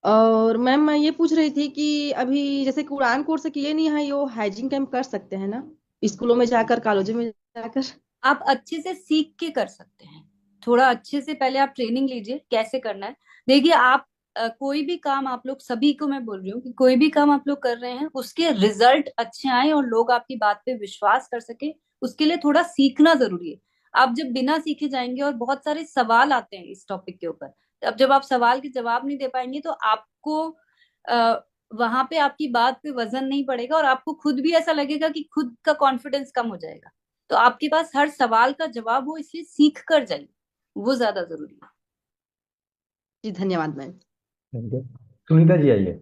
और मैम मैं ये पूछ रही थी कि अभी जैसे कि उड़ान कोर्स किए नहीं है, ये हाइजीन कैंप कर सकते हैं ना स्कूलों में जाकर, कॉलेजों में जाकर? आप अच्छे से सीख के कर सकते हैं, थोड़ा अच्छे से पहले आप ट्रेनिंग लीजिए कैसे करना है। देखिए आप कोई भी काम, आप लोग सभी को मैं बोल रही हूँ कि कोई भी काम आप लोग कर रहे हैं उसके रिजल्ट अच्छे आए और लोग आपकी बात पे विश्वास कर सके, उसके लिए थोड़ा सीखना जरूरी है। आप जब बिना सीखे जाएंगे और बहुत सारे सवाल आते हैं इस टॉपिक के ऊपर, अब जब आप सवाल के जवाब नहीं दे पाएंगे तो आपको वहां पे आपकी बात पे वजन नहीं पड़ेगा और आपको खुद भी ऐसा लगेगा कि खुद का कॉन्फिडेंस कम हो जाएगा। तो आपके पास हर सवाल का जवाब हो, इसलिए सीख कर जाइए, वो ज्यादा जरूरी है। जी धन्यवाद ma'am. Thank you. Sunita ji आइए।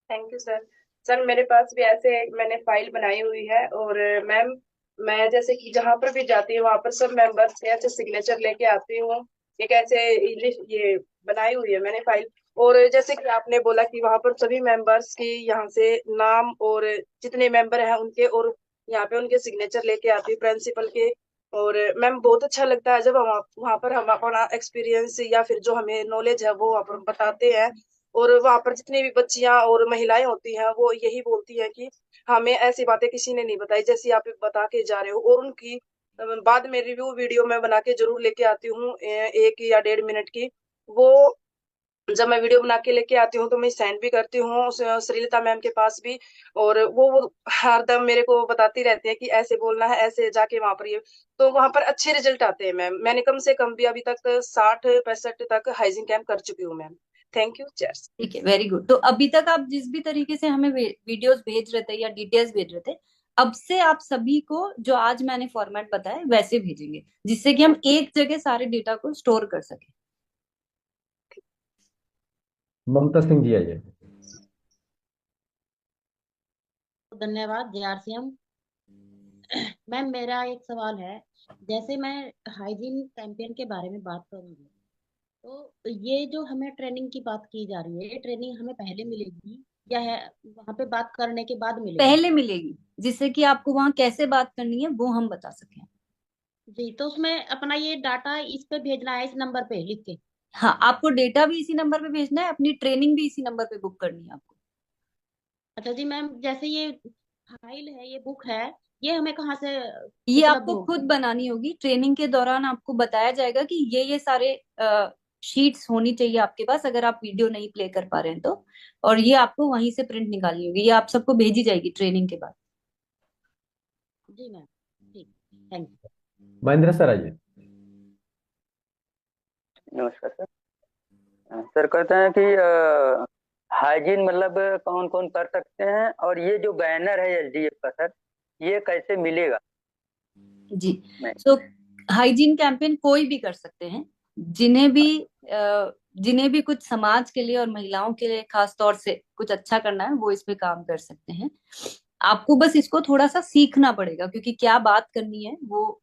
Thank you sir. सर मेरे पास भी ऐसे मैंने फाइल बनाई हुई है, और मैम मैं जैसे कि जहाँ पर भी जाती हूँ वहां पर सब मेंबर्स के ऐसे सिग्नेचर लेके आती हूँ। एक ऐसे इंग्लिश ये बनाई हुई है मैंने फाइल, और जैसे कि आपने बोला कि वहां पर सभी मेंबर्स की यहाँ से नाम और जितने मेंबर हैं उनके, और यहाँ पे उनके सिग्नेचर लेके आती हूँ प्रिंसिपल के। और मैम बहुत अच्छा लगता है जब हम वहाँ पर हम अपना एक्सपीरियंस या फिर जो हमें नॉलेज है वो वहाँ पर बताते हैं, और वहाँ पर जितनी भी बच्चियां और महिलाएं होती हैं वो यही बोलती हैं कि हमें ऐसी बातें किसी ने नहीं बताई जैसी आप बता के जा रहे हो। और उनकी बाद में रिव्यू वीडियो मैं बना के जरूर लेके आती हूँ 1 या 1.5 मिनट की। वो जब मैं वीडियो बना के लेके आती हूँ तो मैं सेंड भी करती हूँ श्रीलता मैम के पास भी, और वो हरदम मेरे को बताती रहती है कि ऐसे बोलना है, ऐसे जाके वहां पर ये, तो वहां पर अच्छे रिजल्ट आते हैं मैम। मैंने कम से कम भी अभी तक 60-65 तक हाइजीन कैंप कर चुकी हूँ मैम। Thank you chairs. ठीक है, वेरी गुड। तो अभी तक आप जिस भी तरीके से हमें वीडियोस भेज रहे थे या डिटेल्स भेज रहे थे, अब से आप सभी को जो आज मैंने फॉर्मेट बताया वैसे भेजेंगे, जिससे कि हम एक जगह सारे डेटा को स्टोर कर सकें। ममता सिंह जी आइए। धन्यवाद जेआरसीएम। मैम मेरा एक सवाल है, जैसे मैं हाइजीन कैंपेन के बारे में बात करूंगी, तो ये जो हमें ट्रेनिंग की बात की जा रही है, ये ट्रेनिंग हमें पहले मिलेगी या है वहां पे बात करने के बाद मिलेगी? पहले मिलेगी, जिससे कि आपको वहां कैसे बात करनी है वो हम बता सकें। जी, तो उसमें अपना ये डाटा इस पे भेजना है, इस नंबर पे लिख के? हाँ, आपको डेटा भी इसी नंबर पे भेजना है, अपनी ट्रेनिंग भी इसी नंबर पे बुक करनी है आपको। अच्छा जी मैम, जैसे ये फाइल है, ये बुक है, ये हमें कहाँ से ये उपलब्ध आपको खुद होगी? बनानी होगी। ट्रेनिंग के दौरान आपको बताया जाएगा कि ये सारे शीट्स होनी चाहिए आपके पास, अगर आप वीडियो नहीं प्ले कर पा रहे हैं तो। और ये आपको वहीं से प्रिंट निकालनी होगी, ये आप सबको भेजी जाएगी ट्रेनिंग के बाद। जी मैम, ठीक, थैंक यू। महेंद्र सर आइए। नमस्कार सर। सर कहते हैं कि हाइजीन मतलब कौन कौन कर सकते हैं, और ये जो बैनर है एसडीएफ का सर, ये कैसे मिलेगा? जी, तो हाइजीन कैंपेन कोई भी कर सकते हैं, जिन्हें भी जिन्हें भी कुछ समाज के लिए और महिलाओं के लिए खास तौर से कुछ अच्छा करना है वो इस पे काम कर सकते हैं। आपको बस इसको थोड़ा सा सीखना पड़ेगा, क्योंकि क्या बात करनी है वो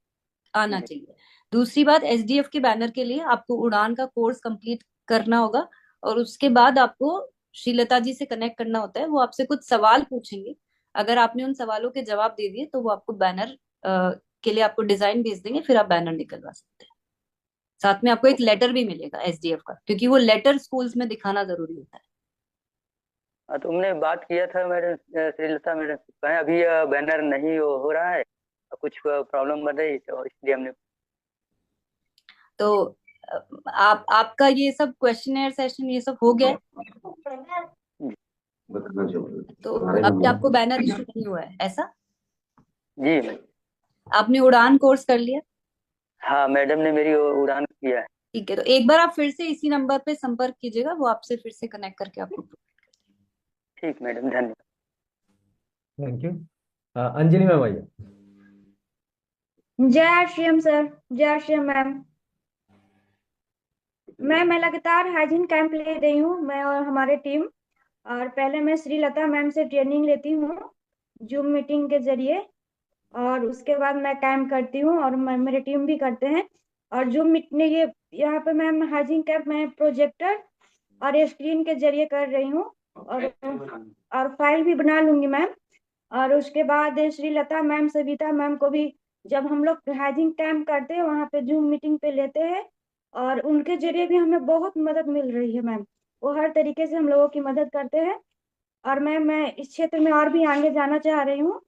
आना चाहिए। दूसरी बात, एसडीएफ के बैनर के लिए आपको उड़ान का कोर्स कंप्लीट करना होगा, और उसके बाद आपको श्रीलता जी से कनेक्ट करना होता है। वो आपसे कुछ सवाल पूछेंगे, अगर आपने उन सवालों के जवाब दे दिए तो वो आपको बैनर के लिए आपको डिजाइन भेज देंगे, फिर आप बैनर निकलवा सकते हैं। साथ में आपको एक लेटर भी मिलेगा एसडीएफ का, क्योंकि वो लेटर स्कूल्स में दिखाना जरूरी होता है। तुमने बात किया था मैडम, श्रीलता मैडम कहें अभी बैनर नहीं हो रहा है, कुछ प्रॉब्लम बन रही, तो इसलिए हमने। तो आपका ये सब क्वेश्चनर सेशन ये सब हो गया है? तो अभी आपको बैनर इशू नहीं हुआ है ऐसा? जी मैम। आपने उड़ान कोर्स कर लिया? हाँ मैडम ने मेरी उड़ान किया है। ठीक है, तो एक बार आप फिर से इसी नंबर पे संपर्क कीजिएगा, वो आपसे फिर से कनेक्ट करके आपको। ठीक मैडम, धन्यवाद। Thank you. अंजलि मैम आइए। जय श्रीम सर, जय श्रीम मैम। मैं लगातार हाइजीन कैंप ले रही हूँ, मैं और हमारे टीम। और पहले मैं श्रीलता मैम से ट्रेनिंग लेती हूँ जूम मीटिंग के जरिए, और उसके बाद मैं कैंप करती हूँ, और मेरे टीम भी करते हैं। और जूम मीटिंग ये यहाँ पे मैम हाइजीन कैंप मैं प्रोजेक्टर और स्क्रीन के जरिए कर रही हूँ, और फाइल भी बना लूंगी मैम। और उसके बाद श्रीलता मैम, सविता मैम को भी जब हम लोग हाइजीन कैंप करते हैं वहाँ पे जूम मीटिंग पे लेते हैं, और उनके जरिए भी हमें बहुत मदद मिल रही है मैम। वो हर तरीके से हम लोगों की मदद करते हैं। और मैम मैं इस क्षेत्र में और भी आगे जाना चाह रही हूँ।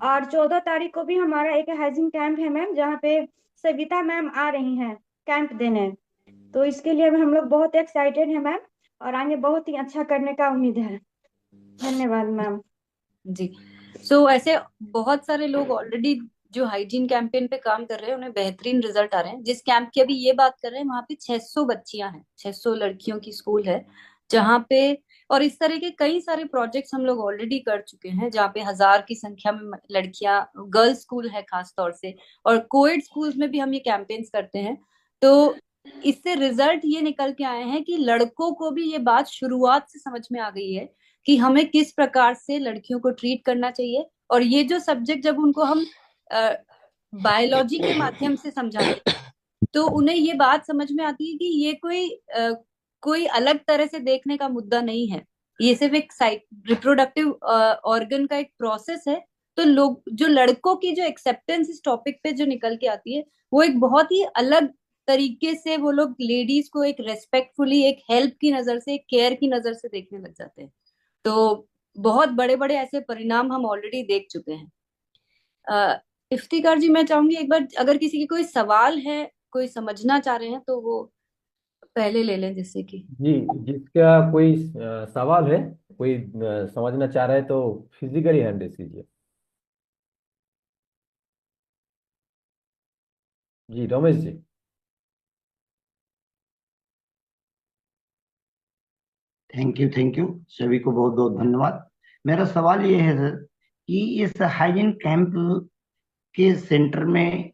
और 14 तारीख को भी हमारा एक हाइजीन कैंप है मैम, जहाँ पे सविता मैम आ रही हैं कैंप देने। तो इसके लिए हम लोग बहुत एक्साइटेड हैं मैम, और आगे बहुत ही अच्छा करने का उम्मीद है। धन्यवाद मैम। जी, सो ऐसे बहुत सारे लोग ऑलरेडी जो हाइजीन कैंपेन पे काम कर रहे हैं, उन्हें बेहतरीन रिजल्ट आ रहे हैं। जिस कैंप की अभी ये बात कर रहे हैं, वहां पे 600 बच्चियां हैं, 600 लड़कियों की स्कूल है जहाँ पे, और इस तरह के कई सारे प्रोजेक्ट्स हम लोग ऑलरेडी कर चुके हैं, जहाँ पे 1000 की संख्या में लड़कियां, गर्ल्स स्कूल है खास तौर से, और कोएड स्कूल्स में भी हम ये कैंपेन्स करते हैं। तो इससे रिजल्ट ये निकल के आए हैं कि लड़कों को भी ये बात शुरुआत से समझ में आ गई है कि हमें किस प्रकार से लड़कियों को ट्रीट करना चाहिए। और ये जो सब्जेक्ट जब उनको हम बायोलॉजी के माध्यम से समझाते हैं, तो उन्हें ये बात समझ में आती है कि ये कोई अलग तरह से देखने का मुद्दा नहीं है, ये सिर्फ एक रिप्रोडक्टिव ऑर्गन का एक प्रोसेस है। तो लोग, जो लड़कों की जो एक्सेप्टेंस इस टॉपिक पे जो निकल के आती है, वो एक बहुत ही अलग तरीके से वो लोग लेडीज को एक रेस्पेक्टफुली, एक हेल्प की नजर से, एक केयर की नजर से देखने लग जाते हैं। तो बहुत बड़े बड़े ऐसे परिणाम हम ऑलरेडी देख चुके हैं। इफ्तिकार जी, मैं चाहूंगी एक बार अगर किसी की कोई सवाल है, कोई समझना चाह रहे हैं, तो वो पहले ले लें, जैसे कि। जी, जिसका कोई सवाल है, कोई समझना चाह रहा है तो फिजिकली हैंड रेस कीजिए। जी रमेश जी। थैंक यू सभी को बहुत बहुत धन्यवाद। मेरा सवाल ये है सर कि इस हाइजीन कैंप के सेंटर में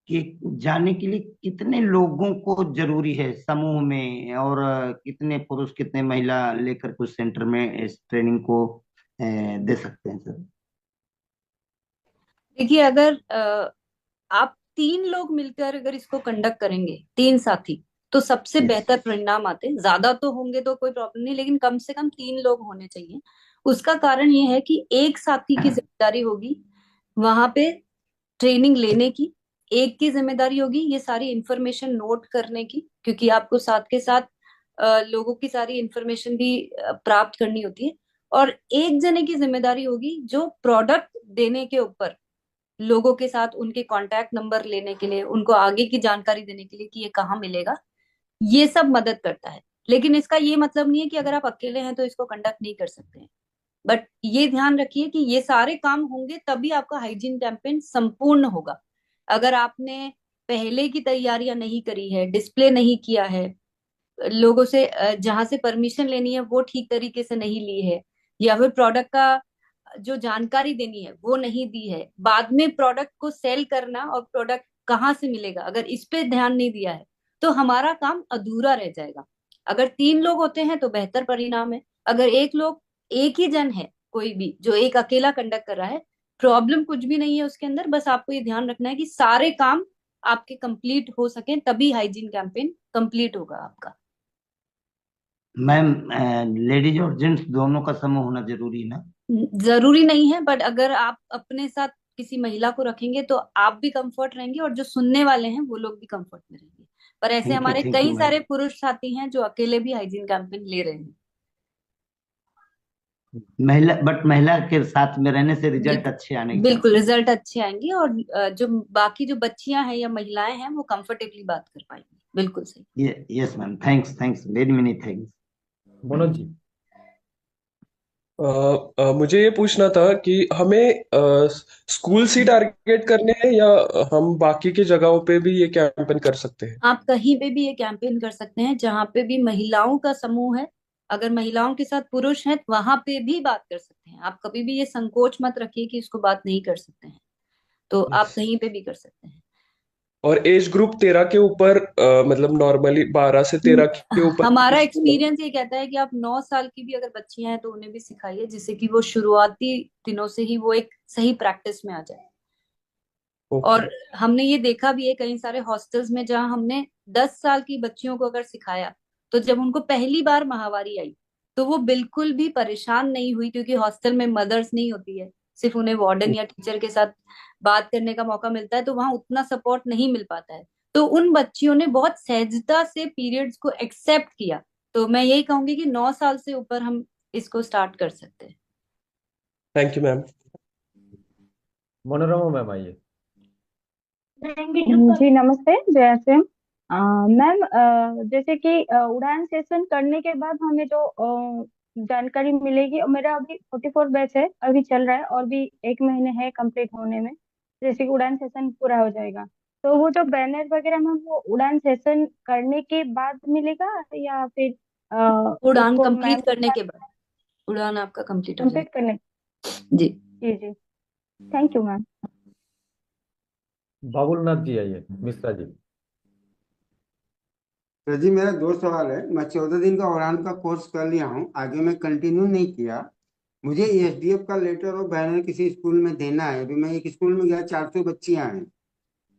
कि जाने के लिए कितने लोगों को जरूरी है समूह में, और कितने पुरुष कितने महिला लेकर कुछ सेंटर में इस ट्रेनिंग को दे सकते हैं सर? देखिए, अगर आप 3 लोग मिलकर अगर इसको कंडक्ट करेंगे, 3 साथी, तो सबसे बेहतर परिणाम आते हैं। ज्यादा तो होंगे तो कोई प्रॉब्लम नहीं, लेकिन कम से कम 3 लोग होने चाहिए। उसका कारण ये है कि एक साथी की जिम्मेदारी होगी वहां पे ट्रेनिंग लेने की, एक की जिम्मेदारी होगी ये सारी इंफॉर्मेशन नोट करने की, क्योंकि आपको साथ के साथ लोगों की सारी इंफॉर्मेशन भी प्राप्त करनी होती है। और एक जने की जिम्मेदारी होगी जो प्रोडक्ट देने के ऊपर लोगों के साथ उनके कांटेक्ट नंबर लेने के लिए, उनको आगे की जानकारी देने के लिए कि ये कहाँ मिलेगा, ये सब मदद करता है। लेकिन इसका ये मतलब नहीं है कि अगर आप अकेले हैं तो इसको कंडक्ट नहीं कर सकते हैं। बट ये ध्यान रखिए कि ये सारे काम होंगे तभी आपका हाइजीन कैंपेन संपूर्ण होगा। अगर आपने पहले की तैयारियां नहीं करी है, डिस्प्ले नहीं किया है, लोगों से जहां से परमिशन लेनी है वो ठीक तरीके से नहीं ली है, या फिर प्रोडक्ट का जो जानकारी देनी है वो नहीं दी है, बाद में प्रोडक्ट को सेल करना और प्रोडक्ट कहाँ से मिलेगा, अगर इस पे ध्यान नहीं दिया है तो हमारा काम अधूरा रह जाएगा। अगर 3 लोग होते हैं तो बेहतर परिणाम है। अगर एक ही जन है, कोई भी जो एक अकेला कंडक्ट कर रहा है, प्रॉब्लम कुछ भी नहीं है उसके अंदर। बस आपको ये ध्यान रखना है कि सारे काम आपके कंप्लीट हो सके, तभी हाइजीन कैंपेन कंप्लीट होगा आपका। मैम, लेडीज और जेंट्स दोनों का समूह होना जरूरी ना? जरूरी नहीं है, बट अगर आप अपने साथ किसी महिला को रखेंगे तो आप भी कंफर्ट रहेंगे और जो सुनने वाले हैं वो लोग भी कंफर्ट में रहेंगे। पर ऐसे हमारे थैंक कई यू सारे मैम। पुरुष साथी हैं जो अकेले भी हाइजीन कैंपेन ले रहे हैं। महिला के साथ में रहने से रिजल्ट अच्छे आने के बिल्कुल, चांसेस। रिजल्ट अच्छे आएंगे और जो बाकी जो बच्चियां हैं या महिलाएं हैं वो कंफर्टेबली बात कर पाएंगी। बिल्कुल सही। Yes ma'am, thanks thanks very many thanks. Manoj ji. मुझे ये पूछना था कि हमें स्कूल से टारगेट करने हैं या हम बाकी की जगहों पे भी ये कैंपेन कर सकते हैं? आप कहीं पे भी ये कैंपेन कर सकते हैं जहां पे भी महिलाओं का समूह है। अगर महिलाओं के साथ पुरुष हैं तो वहां पे भी बात कर सकते हैं। आप कभी भी ये संकोच मत रखिए कि इसको बात नहीं कर सकते हैं, तो आप कहीं पे भी कर सकते हैं। और एज ग्रुप 13 के ऊपर मतलब नॉर्मली 12 से 13 के ऊपर हमारा एक्सपीरियंस ये कहता है कि आप 9 साल की भी अगर बच्चियां हैं तो उन्हें भी सिखाइए, जिससे कि वो शुरुआती दिनों से ही वो एक सही प्रैक्टिस में आ जाए। और हमने ये देखा भी है कई सारे हॉस्टल्स में जहां हमने 10 साल की बच्चियों को अगर सिखाया, तो जब उनको पहली बार महावारी आई तो वो बिल्कुल भी परेशान नहीं हुई, क्योंकि हॉस्टल में मदर्स नहीं होती है, सिर्फ उन्हें वार्डन या टीचर के साथ बात करने का मौका मिलता है, तो वहां उतना सपोर्ट नहीं मिल पाता है। तो उन बच्चियों ने बहुत सहजता से पीरियड्स को एक्सेप्ट किया। तो मैं यही कहूंगी कि 9 साल से ऊपर हम इसको स्टार्ट कर सकते हैं। Thank you ma'am. Manorama ma'am आइए। जी नमस्ते, जय सिंह। मैम, जैसे कि उड़ान सेशन करने के बाद हमें जो जानकारी मिलेगी, और मेरा अभी 44 बैच है, अभी चल रहा है और भी 1 महीने है कंप्लीट होने में, जैसे कि उड़ान सेशन पूरा हो जाएगा, तो वो जो बैनर वगैरह में वो उड़ान सेशन करने के बाद मिलेगा या फिर उड़ान उसको कंप्लीट मैम के करने साथ के बाद, उड़ान आपका कंप्लीट हो कंप्लीट जाएगा। करने? जी जी जी, थैंक यू मैम। बाबुलनाथ जी आइए, मिश्रा जी। सर जी, मेरा 2 सवाल है। मैं 14 दिन का उड़ान का कोर्स कर लिया हूँ, आगे मैं कंटिन्यू नहीं किया। मुझे एसडीएफ का लेटर और बैनर किसी स्कूल में देना है। अभी मैं एक स्कूल में गया, 400 बच्चियां हैं,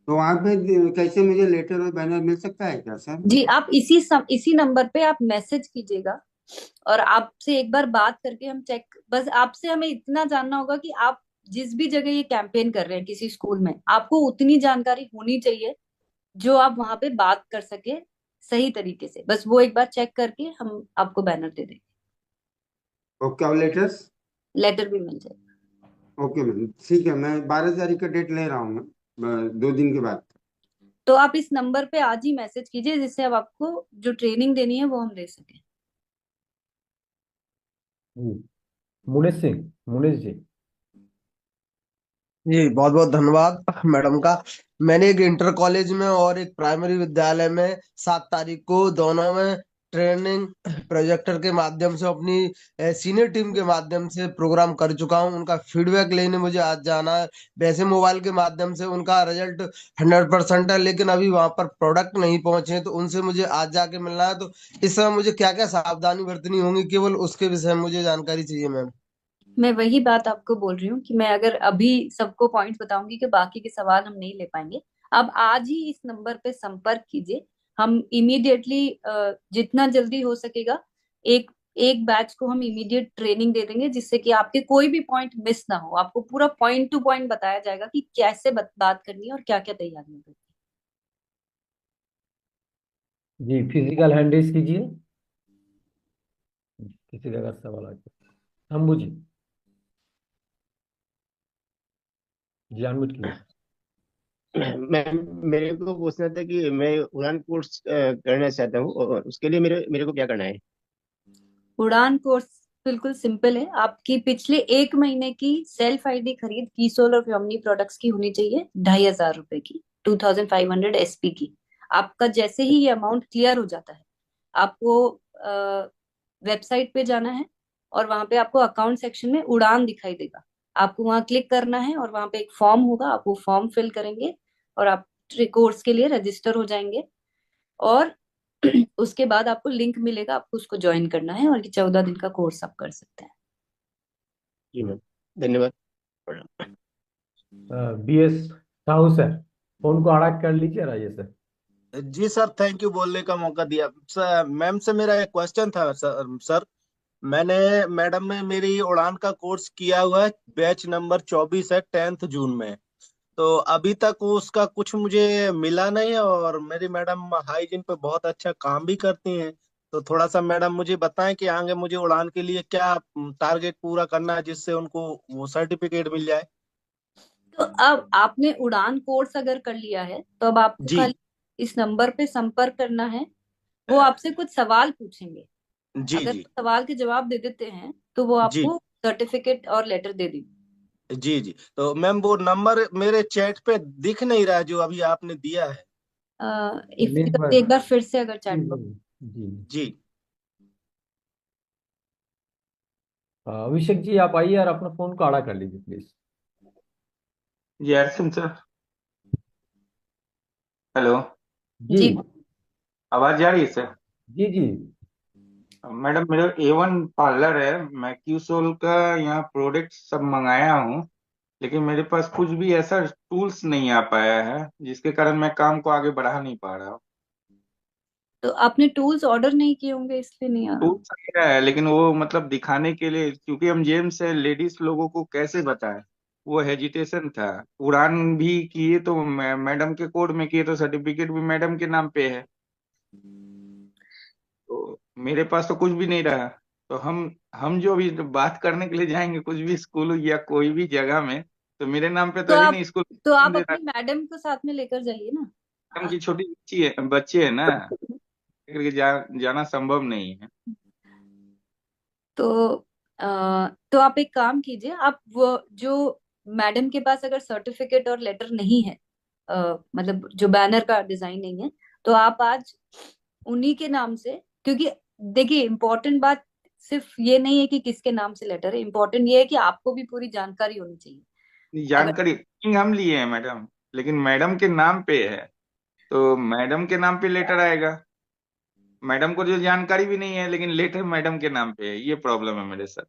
तो वहाँ पे कैसे मुझे लेटर और बैनर मिल सकता है क्या सर? जी, आप इसी नंबर पे आप मैसेज कीजिएगा और आपसे एक बार बात करके हम चेक, बस आपसे हमें इतना जानना होगा कि आप जिस भी जगह ये कैंपेन कर रहे हैं किसी स्कूल में, आपको उतनी जानकारी होनी चाहिए जो आप वहां पे बात कर सके सही तरीके से। बस वो एक बार चेक करके हम आपको बैनर दे देंगे। ओके, और लेटर्स? लेटर भी मिल जाएगा। ओके मैम, ठीक है। मैं 12 तारीख का डेट ले रहा हूँ मैं, 2 दिन के बाद। तो आप इस नंबर पे आज ही मैसेज कीजिए, जिससे अब आपको जो ट्रेनिंग देनी है वो हम दे सके। मुनीष जी। जी बहुत बहुत धन्यवाद मैडम का। मैंने एक इंटर कॉलेज में और एक प्राइमरी विद्यालय में 7 तारीख को दोनों में ट्रेनिंग प्रोजेक्टर के माध्यम से अपनी सीनियर टीम के माध्यम से प्रोग्राम कर चुका हूँ। उनका फीडबैक लेने मुझे आज जाना है। वैसे मोबाइल के माध्यम से उनका रिजल्ट 100% है, लेकिन अभी वहां पर प्रोडक्ट नहीं पहुंचे हैं, तो उनसे मुझे आज जाके मिलना है। तो इस समय मुझे क्या क्या सावधानी बरतनी होंगी, केवल उसके विषय में मुझे जानकारी चाहिए मैम। मैं वही बात आपको बोल रही हूँ कि मैं अगर अभी सबको पॉइंट बताऊंगी कि बाकी के सवाल हम नहीं ले पाएंगे। आप आज ही इस नंबर पे संपर्क कीजिए। हम इमीडिएटली जितना जल्दी हो सकेगा एक एक बैच को हम इमीडिएट ट्रेनिंग दे देंगे, जिससे कि आपके कोई भी पॉइंट मिस ना हो। आपको पूरा पॉइंट टू पॉइंट बताया जाएगा कि कैसे बात करनी है और क्या क्या तैयारियां करनी जी, फिजिकल हैंड रेस कीजिए, किसी का अगर सवाल आए तो। शंभू जी, जी अनम्यूट कीजिए। मैम, मेरे को पूछना था कि मैं उड़ान कोर्स करना चाहता हूँ, और उसके लिए मेरे मेरे को क्या करना है? है। उड़ान कोर्स बिल्कुल सिंपल है। आपकी पिछले एक महीने की सेल्फ आईडी खरीद कीसोल और फ्योमनी प्रोडक्ट्स की होनी चाहिए, 2,500 रुपए की, 2,500 SP की। आपका जैसे ही ये अमाउंट क्लियर हो जाता है, आपको वेबसाइट पे जाना है और वहां पे आपको अकाउंट सेक्शन में उड़ान दिखाई देगा। आपको वहां क्लिक करना है और वहां पे एक फॉर्म होगा, आप वो फॉर्म फिल करेंगे और आप कोर्स के लिए रजिस्टर हो जाएंगे। और उसके बाद आपको लिंक मिलेगा, आपको उसको ज्वाइन करना है और ये 14 दिन का कोर्स आप कर सकते हैं। जी मैम, धन्यवाद। BS साहू सर, फोन को आड़ा कर लीजिए, राजेश सर। जी सर, थैंक यू बोलने का मौका दिया। सर, मैम से मेरा एक क्वेश्चन था। सर, मैंने मैडम में मेरी उड़ान का कोर्स किया हुआ है, बैच नंबर 24 है, 10th जून में। तो अभी तक उसका कुछ मुझे मिला नहीं है, और मेरी मैडम हाइजीन पे बहुत अच्छा काम भी करती हैं। तो थोड़ा सा मैडम मुझे बताएं कि आगे मुझे उड़ान के लिए क्या टारगेट पूरा करना है, जिससे उनको वो सर्टिफिकेट मिल जाए। तो अब आपने उड़ान कोर्स अगर कर लिया है तो अब आपको जी खाली इस नंबर पे संपर्क करना है। वो आपसे कुछ सवाल पूछेंगे। जी अगर जी सवाल के जवाब दे देते हैं तो वो जी आपको सर्टिफिकेट और लेटर दे देंगे। जी जी। तो मैम, वो नंबर मेरे चैट पे दिख नहीं रहा है जो अभी आपने दिया है। लिंक पर। एक बार फिर से अगर चैट जी बॉक्स। जी। जी अभिषेक जी, आप आइए और अपना फोन को आड़ा कर लीजिए प्लीज। Yes sir. हेलो, जी जी आवाज जा रही है सर? जी जी। मैडम, मेरा A1 पार्लर है। मैं क्यूसोल का यहाँ प्रोडक्ट सब मंगाया हूँ, लेकिन मेरे पास कुछ भी ऐसा टूल्स नहीं आ पाया है, जिसके कारण मैं काम को आगे बढ़ा नहीं पा रहा हूँ। तो आपने टूल्स ऑर्डर नहीं किए होंगे इसलिए नहीं आ रहा। टूल्स आया है, लेकिन वो मतलब दिखाने के लिए, क्योंकि हम जेंट्स है, लेडीज लोगों को कैसे बताएं, वो हेजिटेशन था। उड़ान भी किए तो मैडम के कोड में किए, तो सर्टिफिकेट भी मैडम के नाम पे है। तो मेरे पास तो कुछ भी नहीं रहा। तो हम जो अभी बात करने के लिए जाएंगे कुछ भी स्कूल या कोई भी जगह में, तो मेरे नाम पे तो तो है ही आप नहीं स्कूल। तो आप दे रहा अपनी मैडम को साथ में लेकर जाइए ना। है। मैडम की छोटी बच्ची है, बच्चे है ना, करके जाना संभव नहीं है। तो तो आप एक काम कीजिए। आप वो जो मैडम के पास अगर सर्टिफिकेट और लेटर नहीं है, मतलब जो बैनर का डिजाइन नहीं है, तो आप आज उन्हीं के नाम से, क्योंकि देखिए इम्पोर्टेंट बात सिर्फ ये नहीं है कि किसके नाम से लेटर है, इम्पोर्टेंट ये है कि आपको भी पूरी जानकारी होनी चाहिए। अगर जानकारी हम लिए हैं मैडम, लेकिन मैडम के नाम पे है, तो मैडम के नाम पे लेटर आएगा। मैडम को जो जानकारी भी नहीं है, लेकिन लेटर मैडम के नाम पे है। ये प्रॉब्लम है मेरे साथ।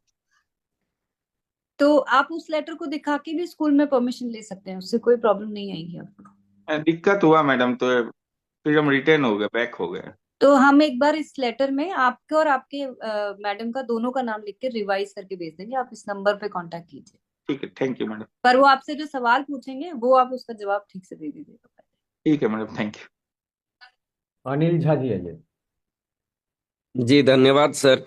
तो आप उस लेटर को दिखा के भी स्कूल में परमिशन ले सकते हैं, उससे कोई प्रॉब्लम नहीं आएगी आपको। दिक्कत हुआ मैडम, तो फिर हम रिटर्न हो गए, बैक हो गए। तो हम एक बार इस लेटर में आपके और आपके मैडम का दोनों का नाम लिख के रिवाइज करके भेज देंगे। आप इस नंबर पे कांटेक्ट कीजिए। ठीक है, थैंक यू मैडम। पर वो आपसे जो सवाल पूछेंगे वो आप उसका जवाब ठीक से दे दीजिएगा। ठीक है madam, thank you. Anil Jha ji आइए। जी धन्यवाद सर।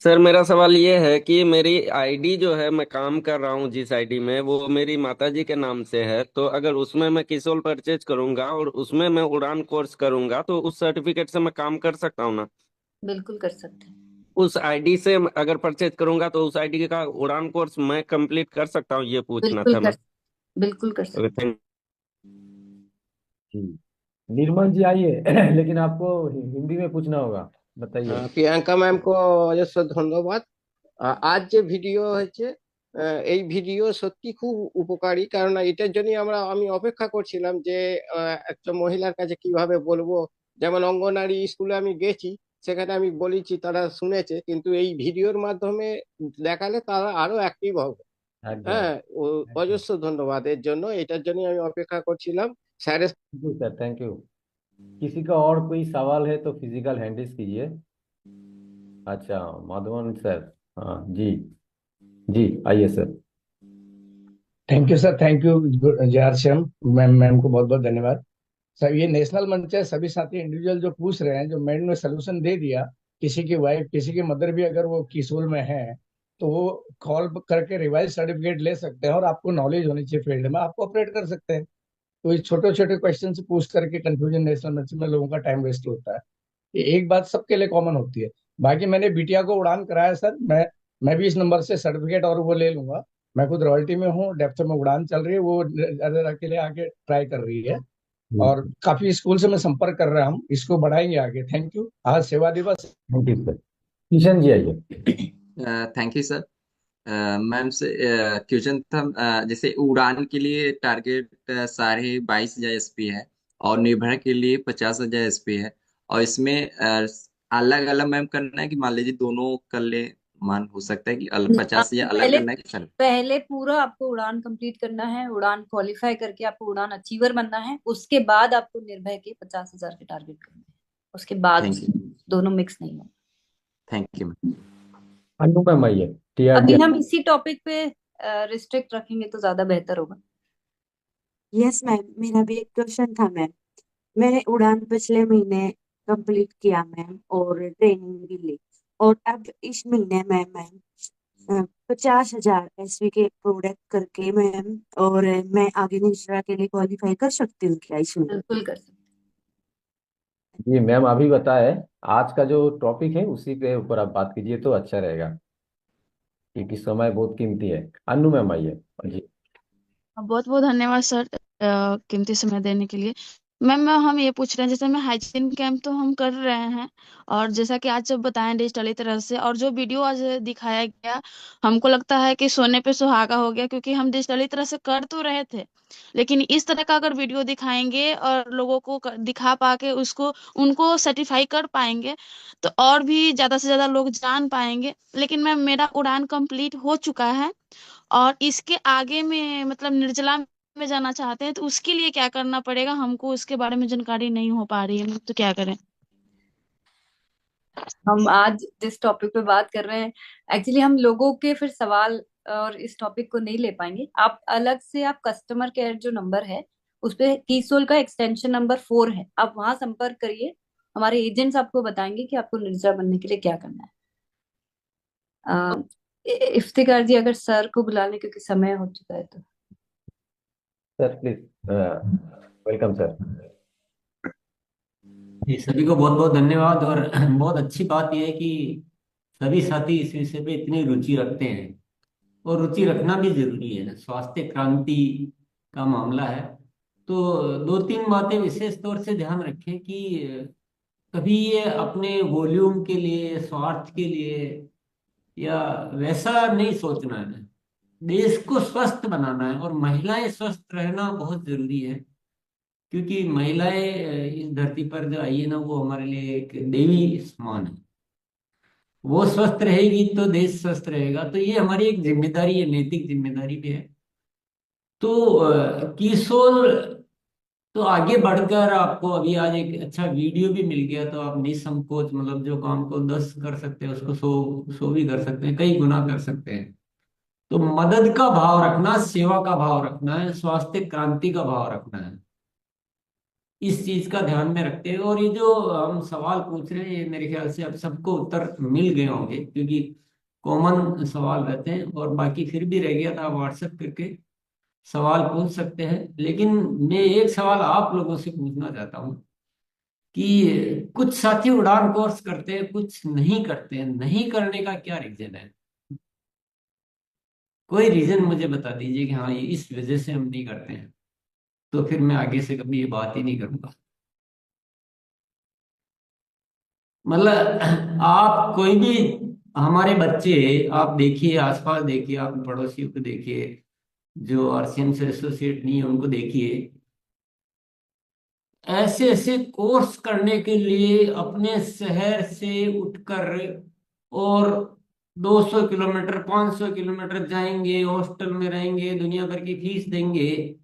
सर, मेरा सवाल ये है कि मेरी आईडी जो है, मैं काम कर रहा हूँ जिस आईडी में, वो मेरी माताजी के नाम से है। तो अगर उसमें मैं किसोल परचेज करूंगा और उसमें मैं उड़ान कोर्स करूंगा, तो उस सर्टिफिकेट से मैं काम कर सकता हूँ ना? बिल्कुल कर सकते हैं। उस आईडी से अगर परचेज करूंगा तो उस आईडी का उड़ान कोर्स मैं कंप्लीट कर सकता हूँ, ये पूछना था मैं। बिल्कुल कर सकते थैंक जी, निर्मल जी आइए। लेकिन आपको हिंदी में पूछना होगा। बताइए। প্রিয়াঙ্কা ম্যামকে অজস্র ধন্যবাদ। আজ যে ভিডিও হয়েছে, এই ভিডিও সত্যি খুব উপকারী, কারণ এটার জন্য আমি অপেক্ষা করছিলাম যে একটা মহিলার কাছে কিভাবে বলবো। যেমন অঙ্গনারী স্কুলে আমি গেছি, সেখানে আমি বলেছি, তারা শুনেছে, কিন্তু এই ভিডিওর মাধ্যমে দেখালে তারা আরো অ্যাক্টিভ হবে। একদম। হ্যাঁ, একদম। অজস্র ধন্যবাদ এর জন্য, এটার জন্য আমি অপেক্ষা করছিলাম স্যারের। जी सर, थैंक यू। किसी का और कोई सवाल है तो फिजिकल हैंडिस कीजिए। अच्छा, माधवन सर। हाँ जी, जी आइए sir. Thank you sir, thank you JR Shyam ma'am, ma'am को बहुत बहुत धन्यवाद सर। ये नेशनल मंच है, सभी साथी इंडिविजुअल जो पूछ रहे हैं, जो मैडम ने सोल्यूशन दे दिया। किसी की वाइफ, किसी की मदर भी अगर वो किशोर में है, तो वो कॉल करके रिवाइज सर्टिफिकेट ले सकते हैं, और आपको नॉलेज होनी चाहिए फील्ड में, आपको ऑपरेट कर सकते हैं। तो इस छोटे छोटे क्वेश्चन से पूछ करके कंफ्यूजन नेशनल मंच में लोगों का टाइम वेस्ट होता है। ये एक बात सबके लिए कॉमन होती है। बाकी मैंने बिटिया को उड़ान कराया सर, मैं भी इस नंबर से सर्टिफिकेट और वो ले लूंगा। मैं खुद रॉयल्टी में हूँ, डेप्थ में उड़ान चल रही है, वो अकेले आके ट्राई कर रही है, और काफी स्कूल से मैं संपर्क कर रहा हूँ, इसको बढ़ाएंगे आगे। Thank you. आज सेवा दिवस। Thank you sir. Kishan ji आइए। Thank you sir. मैम से क्वेश्चन था, जैसे उड़ान के लिए टारगेट 22,500 SP है, और निर्भया के लिए 50,000 SP है, और इसमें अलग अलग मैम करना है कि मान लीजिए दोनों कर ले, मान हो सकता है कि 50,000 अलग पहले करना है कि सर? पहले पूरा आपको उड़ान कंप्लीट करना है, उड़ान क्वालिफाई करके आपको उड़ान अचीवर बनना है, उसके बाद आपको निर्भय के 50,000 के टारगेट करने हैं, उसके बाद थैंक यू, दोनों मिक्स नहीं हो। Thank you ma'am. Anu ma'am आइए। अभी TRG। हम इसी टॉपिक पे रिस्ट्रिक्ट रखेंगे तो ज्यादा बेहतर होगा। यस मैम, मेरा भी एक क्वेश्चन था मैम। मैंने उड़ान पिछले महीने कंप्लीट किया मैम, और ट्रेनिंग भी ली, और अब इस महीने में मैम 50,000 SV के प्रोडक्ट करके मैम, और मैं आगे निश्चय के लिए क्वालिफाई कर सकती हूँ क्या इसमें? बिल्कुल कर सकते। जी मैम अभी बताए, आज का जो टॉपिक है उसी के ऊपर आप बात कीजिए तो अच्छा रहेगा, क्योंकि समय बहुत कीमती है। अनु मैम आइए। जी। बहुत बहुत धन्यवाद सर, कीमती समय देने के लिए। मैम हम ये पूछ रहे हैं, जैसे मैं हाइजीन कैंप तो हम कर रहे हैं, और जैसा कि आज जब बताएं डिजिटली तरह से, और जो वीडियो आज दिखाया गया, हमको लगता है कि सोने पे सुहागा हो गया, क्योंकि हम डिजिटली तरह से कर तो रहे थे, लेकिन इस तरह का अगर वीडियो दिखाएंगे और लोगों को दिखा पाके उसको उनको सर्टिफाई कर पाएंगे, तो और भी ज्यादा से ज्यादा लोग जान पाएंगे। लेकिन मैम मेरा उड़ान कंप्लीट हो चुका है, और इसके आगे में मतलब निर्जला में जाना चाहते हैं, तो उसके लिए क्या करना पड़ेगा? हमको उसके बारे में जानकारी नहीं हो पा रही है, तो क्या करें? हम आज जिस टॉपिक पे बात कर रहे हैं, एक्चुअली हम लोगों के फिर सवाल और इस टॉपिक को नहीं ले पाएंगे। आप अलग से आप कस्टमर केयर जो नंबर है उस पे कीसोल का एक्सटेंशन नंबर 4 है, आप वहां संपर्क करिए, हमारे एजेंट्स आपको बताएंगे कि आपको निर्जला बनने के लिए क्या करना है। इफ्तिकार जी अगर सर को बुला लें, क्योंकि समय हो चुका है तो। Sir please, welcome sir. जी सभी को बहुत बहुत धन्यवाद। और बहुत अच्छी बात यह है कि सभी साथी इस विषय पे इतनी रुचि रखते हैं, और रुचि रखना भी जरूरी है, स्वास्थ्य क्रांति का मामला है। तो दो तीन बातें विशेष तौर से ध्यान रखें कि कभी ये अपने वॉल्यूम के लिए, स्वार्थ के लिए या वैसा नहीं सोचना है। देश को स्वस्थ बनाना है, और महिलाएं स्वस्थ रहना बहुत जरूरी है, क्योंकि महिलाएं इस धरती पर जो आई है ना, वो हमारे लिए एक देवी समान है। वो स्वस्थ रहेगी तो देश स्वस्थ रहेगा। तो ये हमारी एक जिम्मेदारी है, नैतिक जिम्मेदारी भी है। तो किशोर तो आगे बढ़कर आपको अभी आज एक अच्छा वीडियो भी मिल गया, तो आप निसंकोच, मतलब जो काम को 10 कर सकते हैं उसको 100 भी कर सकते हैं, कई गुना कर सकते हैं। तो मदद का भाव रखना, सेवा का भाव रखना है, स्वास्थ्य क्रांति का भाव रखना है, इस चीज का ध्यान में रखते हैं। और ये जो हम सवाल पूछ रहे हैं, ये मेरे ख्याल से अब सबको उत्तर मिल गए होंगे, क्योंकि कॉमन सवाल रहते हैं, और बाकी फिर भी रह गया था, व्हाट्सएप करके सवाल पूछ सकते हैं। लेकिन मैं एक सवाल आप लोगों से पूछना चाहता हूँ कि कुछ साथी उड़ान कोर्स करते हैं, कुछ नहीं करते हैं, नहीं करने का क्या रीजन है? कोई रीजन मुझे बता दीजिए कि हाँ ये इस वजह से हम नहीं करते हैं, तो फिर मैं आगे से कभी ये बात ही नहीं करूंगा। मतलब आप कोई भी, हमारे बच्चे, आप देखिए आसपास, देखिए आप पड़ोसियों को देखिए जो आरसीएम से एसोसिएट नहीं है उनको देखिए, ऐसे ऐसे कोर्स करने के लिए अपने शहर से उठकर और 200 किलोमीटर 500 किलोमीटर जाएंगे, हॉस्टल में रहेंगे, दुनिया भर की फीस देंगे,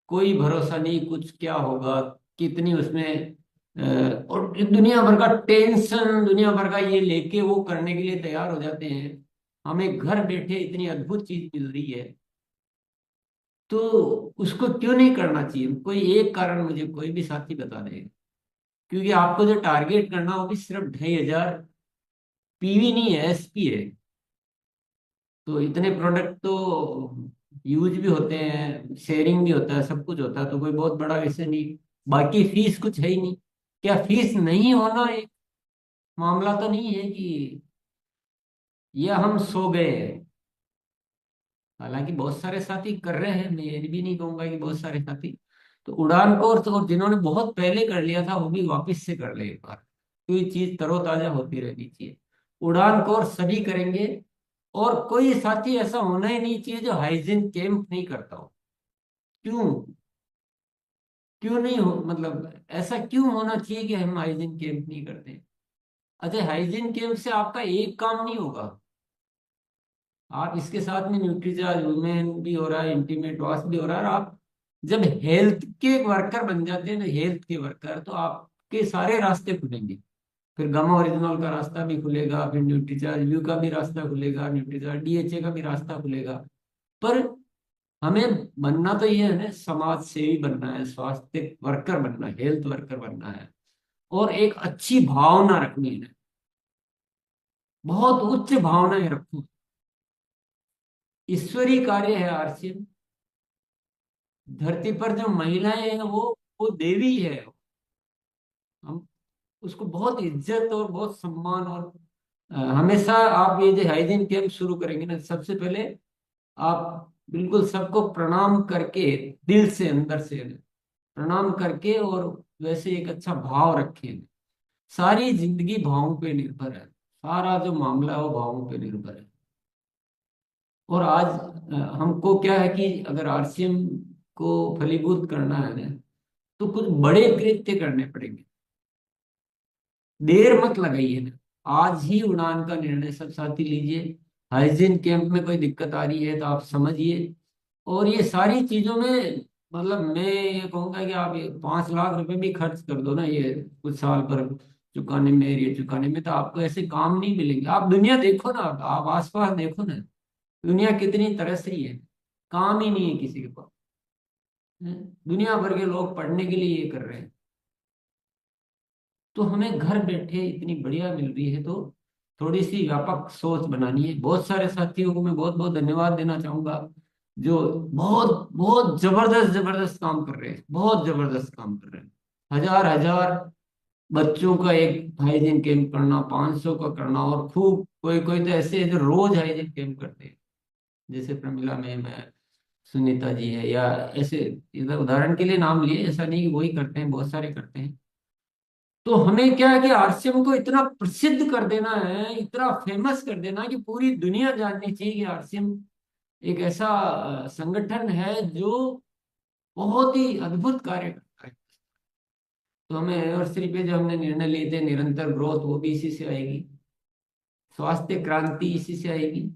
कोई भरोसा नहीं कुछ क्या होगा, कितनी उसमें और दुनिया भर का टेंशन, दुनिया भर का ये लेके वो करने के लिए तैयार हो जाते हैं। हमें घर बैठे इतनी अद्भुत चीज मिल रही है, तो उसको क्यों नहीं करना चाहिए? कोई एक कारण मुझे कोई भी साथी बता देगा। क्योंकि आपको जो टारगेट करना वो भी सिर्फ 2,500 पीवी नहीं है, एसपी है। तो इतने प्रोडक्ट तो यूज भी होते हैं, शेयरिंग भी होता है, सब कुछ होता है, तो कोई बहुत बड़ा विषय नहीं। बाकी फीस कुछ है ही नहीं। क्या फीस नहीं होना एक मामला तो नहीं है कि या हम सो गए हैं? हालांकि बहुत सारे साथी कर रहे हैं, मैं ये भी नहीं कहूंगा कि बहुत सारे साथी। तो उड़ान कोर्स और जिन्होंने बहुत पहले कर लिया था वो भी वापस से कर ले एक बार, कोई चीज तरोताजा होती रहनी चाहिए। उड़ान कोर्स सभी करेंगे, और कोई साथी ऐसा होना ही नहीं चाहिए जो हाइजीन कैंप नहीं करता हो। क्यों? क्यों नहीं हो, मतलब ऐसा क्यों होना चाहिए कि हम हाइजीन कैंप नहीं करते? अच्छा, हाइजीन कैंप से आपका एक काम नहीं होगा, आप इसके साथ में न्यूट्रीचार्ज वुमेन भी हो रहा है, इंटीमेट वॉश भी हो रहा है, और आप जब हेल्थ के वर्कर बन जाते हैं ना, हेल्थ के वर्कर, तो आपके सारे रास्ते खुलेंगे। फिर गामा ओरिजिनल का रास्ता भी खुलेगा, फिर न्यूट्रीचार्ज व्यू का भी रास्ता खुलेगा, न्यूट्रीचार्ज डीएचए का भी रास्ता खुलेगा। पर हमें बनना तो ये है ना, समाज सेवी बनना है, स्वास्थ्य वर्कर बनना है, हेल्थ वर्कर बनना है, और एक अच्छी भावना रखनी है, बहुत उच्च भावनाएं रखो। ईश्वरीय कार्य है आरसीएम। धरती पर जो महिलाएं हैं वो देवी है। हम उसको बहुत इज्जत और बहुत सम्मान और हमेशा, आप ये जो हाइजीन कैंप शुरू करेंगे ना, सबसे पहले आप बिल्कुल सबको प्रणाम करके, दिल से अंदर से प्रणाम करके, और वैसे एक अच्छा भाव रखें। सारी जिंदगी भावों पे निर्भर है, सारा जो मामला है वो भावों पे निर्भर है। और आज हमको क्या है कि अगर आरसीएम को फलीभूत करना है ना, तो कुछ बड़े कृत्य करने पड़ेंगे। देर मत लगाइए ना, आज ही उड़ान का निर्णय सब साथी लीजिए। हाइजीन कैंप में कोई दिक्कत आ रही है तो आप समझिए। और ये सारी चीजों में, मतलब मैं ये कहूंगा कि आप 5 लाख रुपए भी खर्च कर दो ना ये कुछ साल पर चुकाने में, ये चुकाने में, तो आपको ऐसे काम नहीं मिलेंगे। आप दुनिया देखो ना, आप आसपास देखो ना, दुनिया कितनी तरस रही है, काम ही नहीं है किसी के पास। दुनिया भर के लोग पढ़ने के लिए ये कर रहे हैं, तो हमें घर बैठे इतनी बढ़िया मिल रही है, तो थोड़ी सी व्यापक सोच बनानी है। बहुत सारे साथियों को मैं बहुत बहुत धन्यवाद देना चाहूंगा जो बहुत बहुत जबरदस्त जबरदस्त काम कर रहे हैं, बहुत जबरदस्त काम कर रहे हैं। हजार हजार बच्चों का एक हाइजीन कैंप करना, 500 का करना, और खूब कोई कोई तो ऐसे है जो रोज हाइजीन कैंप करते हैं, जैसे प्रमिला मैम है, सुनीता जी है, या ऐसे इधर उदाहरण के लिए नाम लिए, ऐसा नहीं कि वही करते हैं, बहुत सारे करते हैं। तो हमें क्या है कि आरसीएम को इतना प्रसिद्ध कर देना है, इतना फेमस कर देना है कि पूरी दुनिया जाननी चाहिए कि आरसीएम एक ऐसा संगठन है जो बहुत ही अद्भुत कार्य करता है। तो हमें एनिवर्सरी पे जो हमने निर्णय लिए थे, निरंतर ग्रोथ, वो भी इसी से आएगी। स्वास्थ्य क्रांति इसी से आएगी।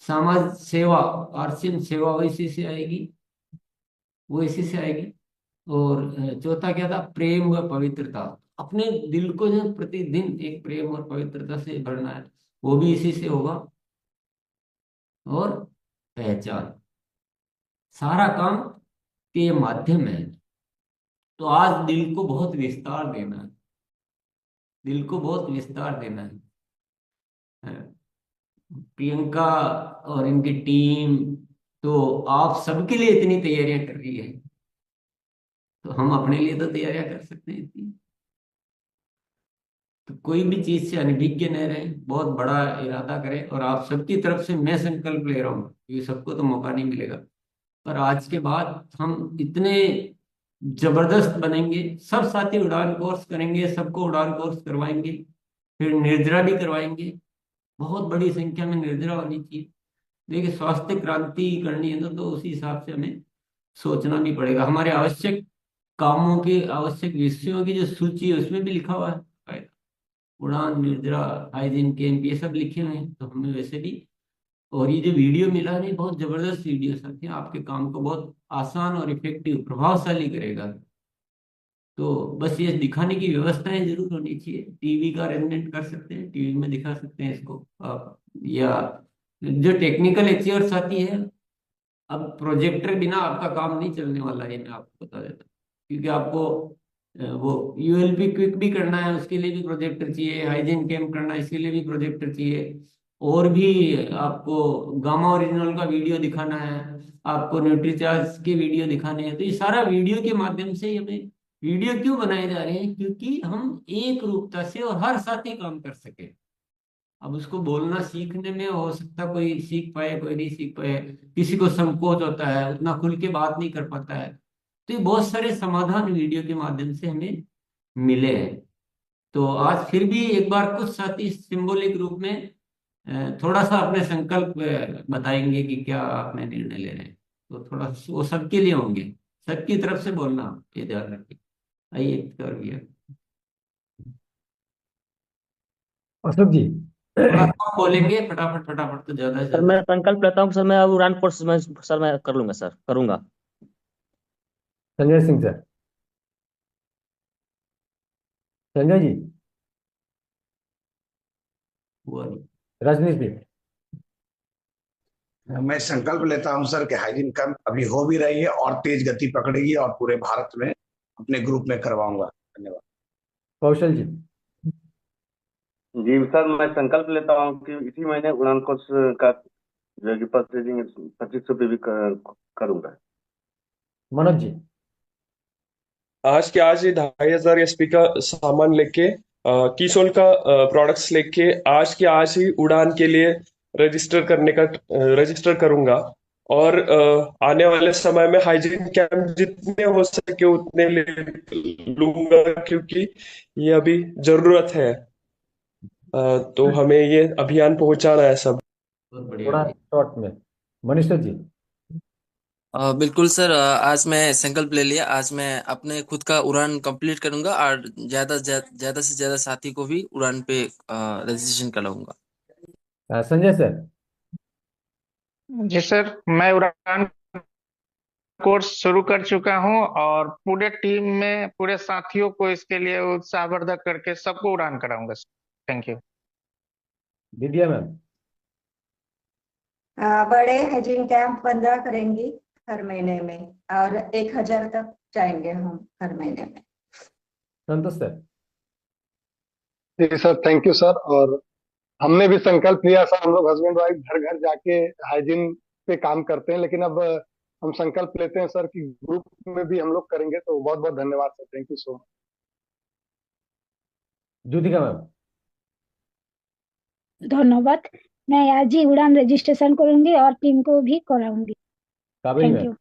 समाज सेवा, आरसीएम सेवा, वो इसी से आएगी, वो इसी से आएगी। और चौथा क्या था? प्रेम व पवित्रता। अपने दिल को जो प्रतिदिन एक प्रेम और पवित्रता से भरना है, वो भी इसी से होगा। और पहचान, सारा काम के ये माध्यम है। तो आज दिल को बहुत विस्तार देना है, दिल को बहुत विस्तार देना है। प्रियंका और इनकी टीम, तो आप सबके लिए इतनी तैयारियां कर रही है, तो हम अपने लिए तो तैयारियां कर सकते हैं इतनी। तो कोई भी चीज से अनभिज्ञ न रहे, बहुत बड़ा इरादा करें। और आप सबकी तरफ से मैं संकल्प ले रहा हूँ, क्योंकि सबको तो मौका नहीं मिलेगा, पर आज के बाद हम इतने जबरदस्त बनेंगे। सब साथी उड़ान कोर्स करेंगे, सबको उड़ान कोर्स करवाएंगे, फिर निर्जरा भी करवाएंगे। बहुत बड़ी संख्या में निर्जरा होनी चाहिए। देखिए, स्वास्थ्य क्रांति करनी है तो उसी हिसाब से हमें सोचना भी पड़ेगा। हमारे आवश्यक कामों के, आवश्यक विषयों की जो सूची है उसमें भी लिखा हुआ है, उड़ान, निर्जरा, हाइजीन कैंप, ये सब लिखे हुए हैं। तो हमें वैसे भी, और ये जो वीडियो मिला है बहुत जबरदस्त वीडियो साथी, आपके काम को बहुत आसान और इफेक्टिव, प्रभावशाली करेगा। तो बस ये दिखाने की व्यवस्थाएं जरूर होनी चाहिए। टीवी का अरेंजमेंट कर सकते हैं, टीवी में दिखा सकते हैं इसको आप, या जो टेक्निकल एक्सपर्ट्स आती है। अब प्रोजेक्टर बिना आपका काम नहीं चलने वाला है, मैं आपको बता देता हूँ। क्योंकि आपको वो यूएलपी क्विक भी करना है, उसके लिए भी प्रोजेक्टर चाहिए। हाइजीन कैम्प करना है, इसके लिए भी प्रोजेक्टर चाहिए। और भी आपको गामा ओरिजिनल का वीडियो दिखाना है, आपको न्यूट्रीचार्ज के वीडियो दिखाने हैं। तो ये सारा वीडियो के माध्यम से ही हमें वीडियो क्यों बनाए जा रहे हैं? क्योंकि हम एक रूपता से और हर साथी काम कर सके। अब उसको बोलना सीखने में हो सकता है कोई सीख पाए, कोई नहीं सीख पाए, किसी को संकोच होता है, उतना खुल के बात नहीं कर पाता है। तो ये बहुत सारे समाधान वीडियो के माध्यम से हमें मिले हैं। तो आज फिर भी एक बार कुछ साथी सिंबॉलिक रूप में थोड़ा सा अपने संकल्प बताएंगे कि क्या अपने निर्णय ले रहे हैं। तो थोड़ा वो सबके लिए होंगे, सबकी तरफ से बोलना, ये ध्यान रखिए। आइए कर दिया। अशोक जी। थोड़ा कम बोलेंगे, फटाफट फटाफट, तो ज्यादा से सर ज्यादा। मैं संकल्प लेता हूँ सर, मैं अब उड़ान कोर्स में सर मैं कर लूंगा सर, करूंगा। संजय सिंह सर। संजय जी। हुआ नहीं। रजनीश जी। मैं संकल्प लेता हूं सर कि हाइजीन कैंप अभी हो भी रही है और तेज गति पकड़ेगी और पूरे भारत में अपने ग्रुप में करवाऊंगा। धन्यवाद। कौशल जी। जी सर, मैं संकल्प लेता हूँ कि इसी महीने उड़ान कोर्स का जो है कि परचेजिंग 2500 भी करूंगा। मनोज जी। आज के आज ही 2500 एसपी का सामान लेके, कीसोल का प्रोडक्ट्स लेके आज के आज ही उड़ान के लिए रजिस्टर करूंगा। और आने वाले समय में हाइजीन कैंप जितने हो सके उतने ले लूंगा, क्योंकि ये अभी जरूरत है। तो हमें ये अभियान पहुंचाना है सब। थोड़ा शॉर्ट में मनीषा जी। बिल्कुल सर, आज मैं संकल्प ले लिया। आज मैं अपने खुद का उड़ान कंप्लीट करूंगा और ज्यादा से ज्यादा साथी को भी उड़ान पे रजिस्ट्रेशन कराऊंगा। संजय सर। जी सर, मैं उड़ान कोर्स शुरू कर चुका हूं और पूरे टीम में पूरे साथियों को इसके लिए उत्साहवर्धक करके सबको उड़ान कराऊंगा sir. Thank you. Divya ma'am. बड़े हाइजीन कैंप 15 करेंगी हर महीने में, और 1000 तक जाएंगे हम हर महीने में। संतोष सर। जी सर, थैंक यू सर। और हमने भी संकल्प लिया सर, हम लोग हस्बैंड वाइफ घर घर जाके हाइजीन पे काम करते हैं, लेकिन अब हम संकल्प लेते हैं सर कि ग्रुप में भी हम लोग करेंगे। तो बहुत बहुत धन्यवाद sir, thank you so much. Jyotika ma'am. धन्यवाद। मैं आज ही उड़ान रजिस्ट्रेशन करूंगी और टीम को भी कराऊंगी। Kabri thank ma'am. You.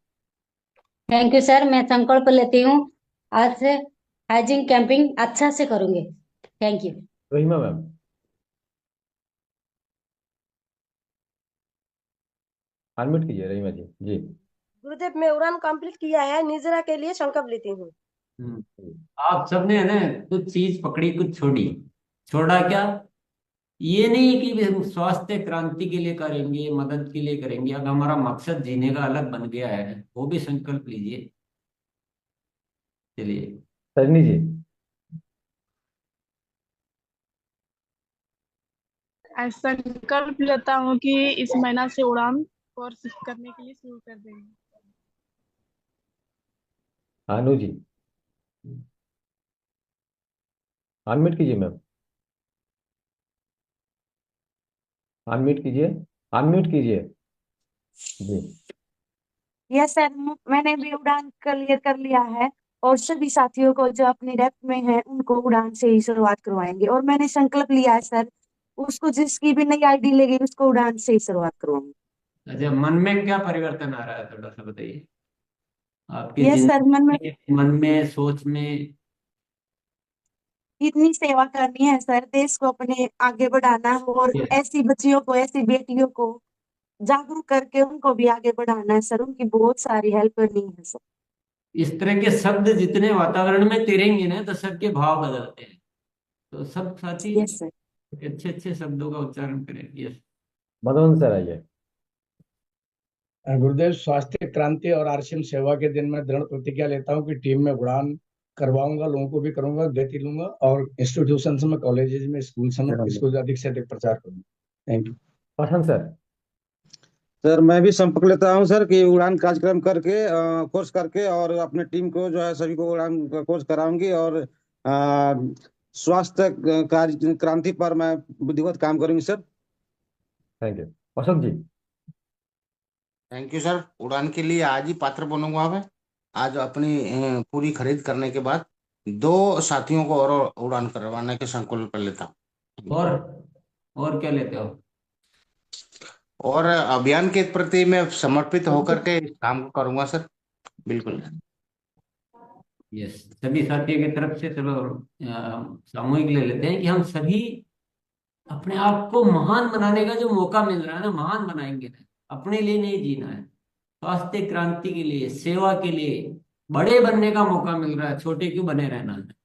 Thank you sir, मैं संकल्प लेती हूँ आज से हाइजीन कैंपिंग अच्छा से करूंगी। Thank you. Rahima ma'am. Unmute कीजिए रहीमा जी। जी। गुरुदेव, मैं उड़ान कंप्लीट किया है, निजरा के लिए संकल्प लेती हूँ। आप सबने है ना कुछ चीज पकड़ी, कुछ छोड़ी। छोड़ा क्या? ये नहीं कि हम स्वास्थ्य क्रांति के लिए करेंगे, मदद के लिए करेंगे। अब हमारा मकसद जीने का अलग बन गया है, वो भी संकल्प लीजिए। चलिए। सजनी जी। ऐसा संकल्प लेता हूँ कि इस महीना से उड़ान कोर्स करने के लिए शुरू कर देंगे। अनु जी। अनम्यूट कीजिए मैम। अनम्यूट कीजिए। अनम्यूट कीजिए। जी। यस सर, मैंने भी उड़ान क्लियर कर लिया है और सभी साथियों को जो अपनी रेप में है उनको उड़ान से ही शुरुआत करवाएंगे। और मैंने संकल्प लिया है सर, उसको जिसकी भी नई आईडी लेगी उसको उड़ान से ही शुरुआत करवाऊंगी। अच्छा, मन में क्या परिवर्तन आ रहा है, थोड़ा सा बताइए। आपकी यस सर, जिंदगी मन में, सोच में। इतनी सेवा करनी है सर, देश को अपने आगे बढ़ाना है और ऐसी बच्चियों को, ऐसी बेटियों को जागरूक करके उनको भी आगे बढ़ाना है सर, उनकी बहुत सारी हेल्प करनी है सर। इस तरह के शब्द जितने वातावरण में तिरेंगे ना तो सबके भाव बदलते हैं। तो सब साथी यस सर। अच्छे अच्छे शब्दों का उच्चारण करें। यस मधुबन सर आइए। गुरुदेव, स्वास्थ्य क्रांति और आरसीएम सेवा के दिन मैं दृढ़ प्रतिज्ञा लेता हूँ कि टीम में उड़ान करवाऊंगा, लोगों को भी करूंगा, गति लूंगा और इंस्टीट्यूशन में, कॉलेजेस में, स्कूल में इसको अधिक से अधिक प्रचार करूंगा। Thank you. Pathan sir. Sir मैं भी संपर्क लेता हूं सर कि उड़ान कार्यक्रम करके कोर्स करके और अपने टीम को जो है सभी को उड़ान का कोर्स कराऊंगी और स्वास्थ्य कार्य क्रांति पर मैं विधिवत काम करूंगी sir. Thank you. Ashok ji. Thank you sir. उड़ान के लिए आज ही पात्र बनूंगा मैं। आज अपनी पूरी खरीद करने के बाद 2 साथियों को और उड़ान करवाने के संकल्प कर लेता हूँ। और क्या लेते हो? और अभियान के प्रति मैं समर्पित होकर के इस काम को करूंगा सर। बिल्कुल। यस, सभी साथियों की तरफ से चलो सामूहिक ले लेते हैं कि हम सभी अपने आप को महान बनाने का जो मौका मिल रहा है ना, महान बनाएंगे ना। अपने लिए नहीं जीना है, स्वास्थ्य क्रांति के लिए, सेवा के लिए बड़े बनने का मौका मिल रहा है, छोटे क्यों बने रहना है।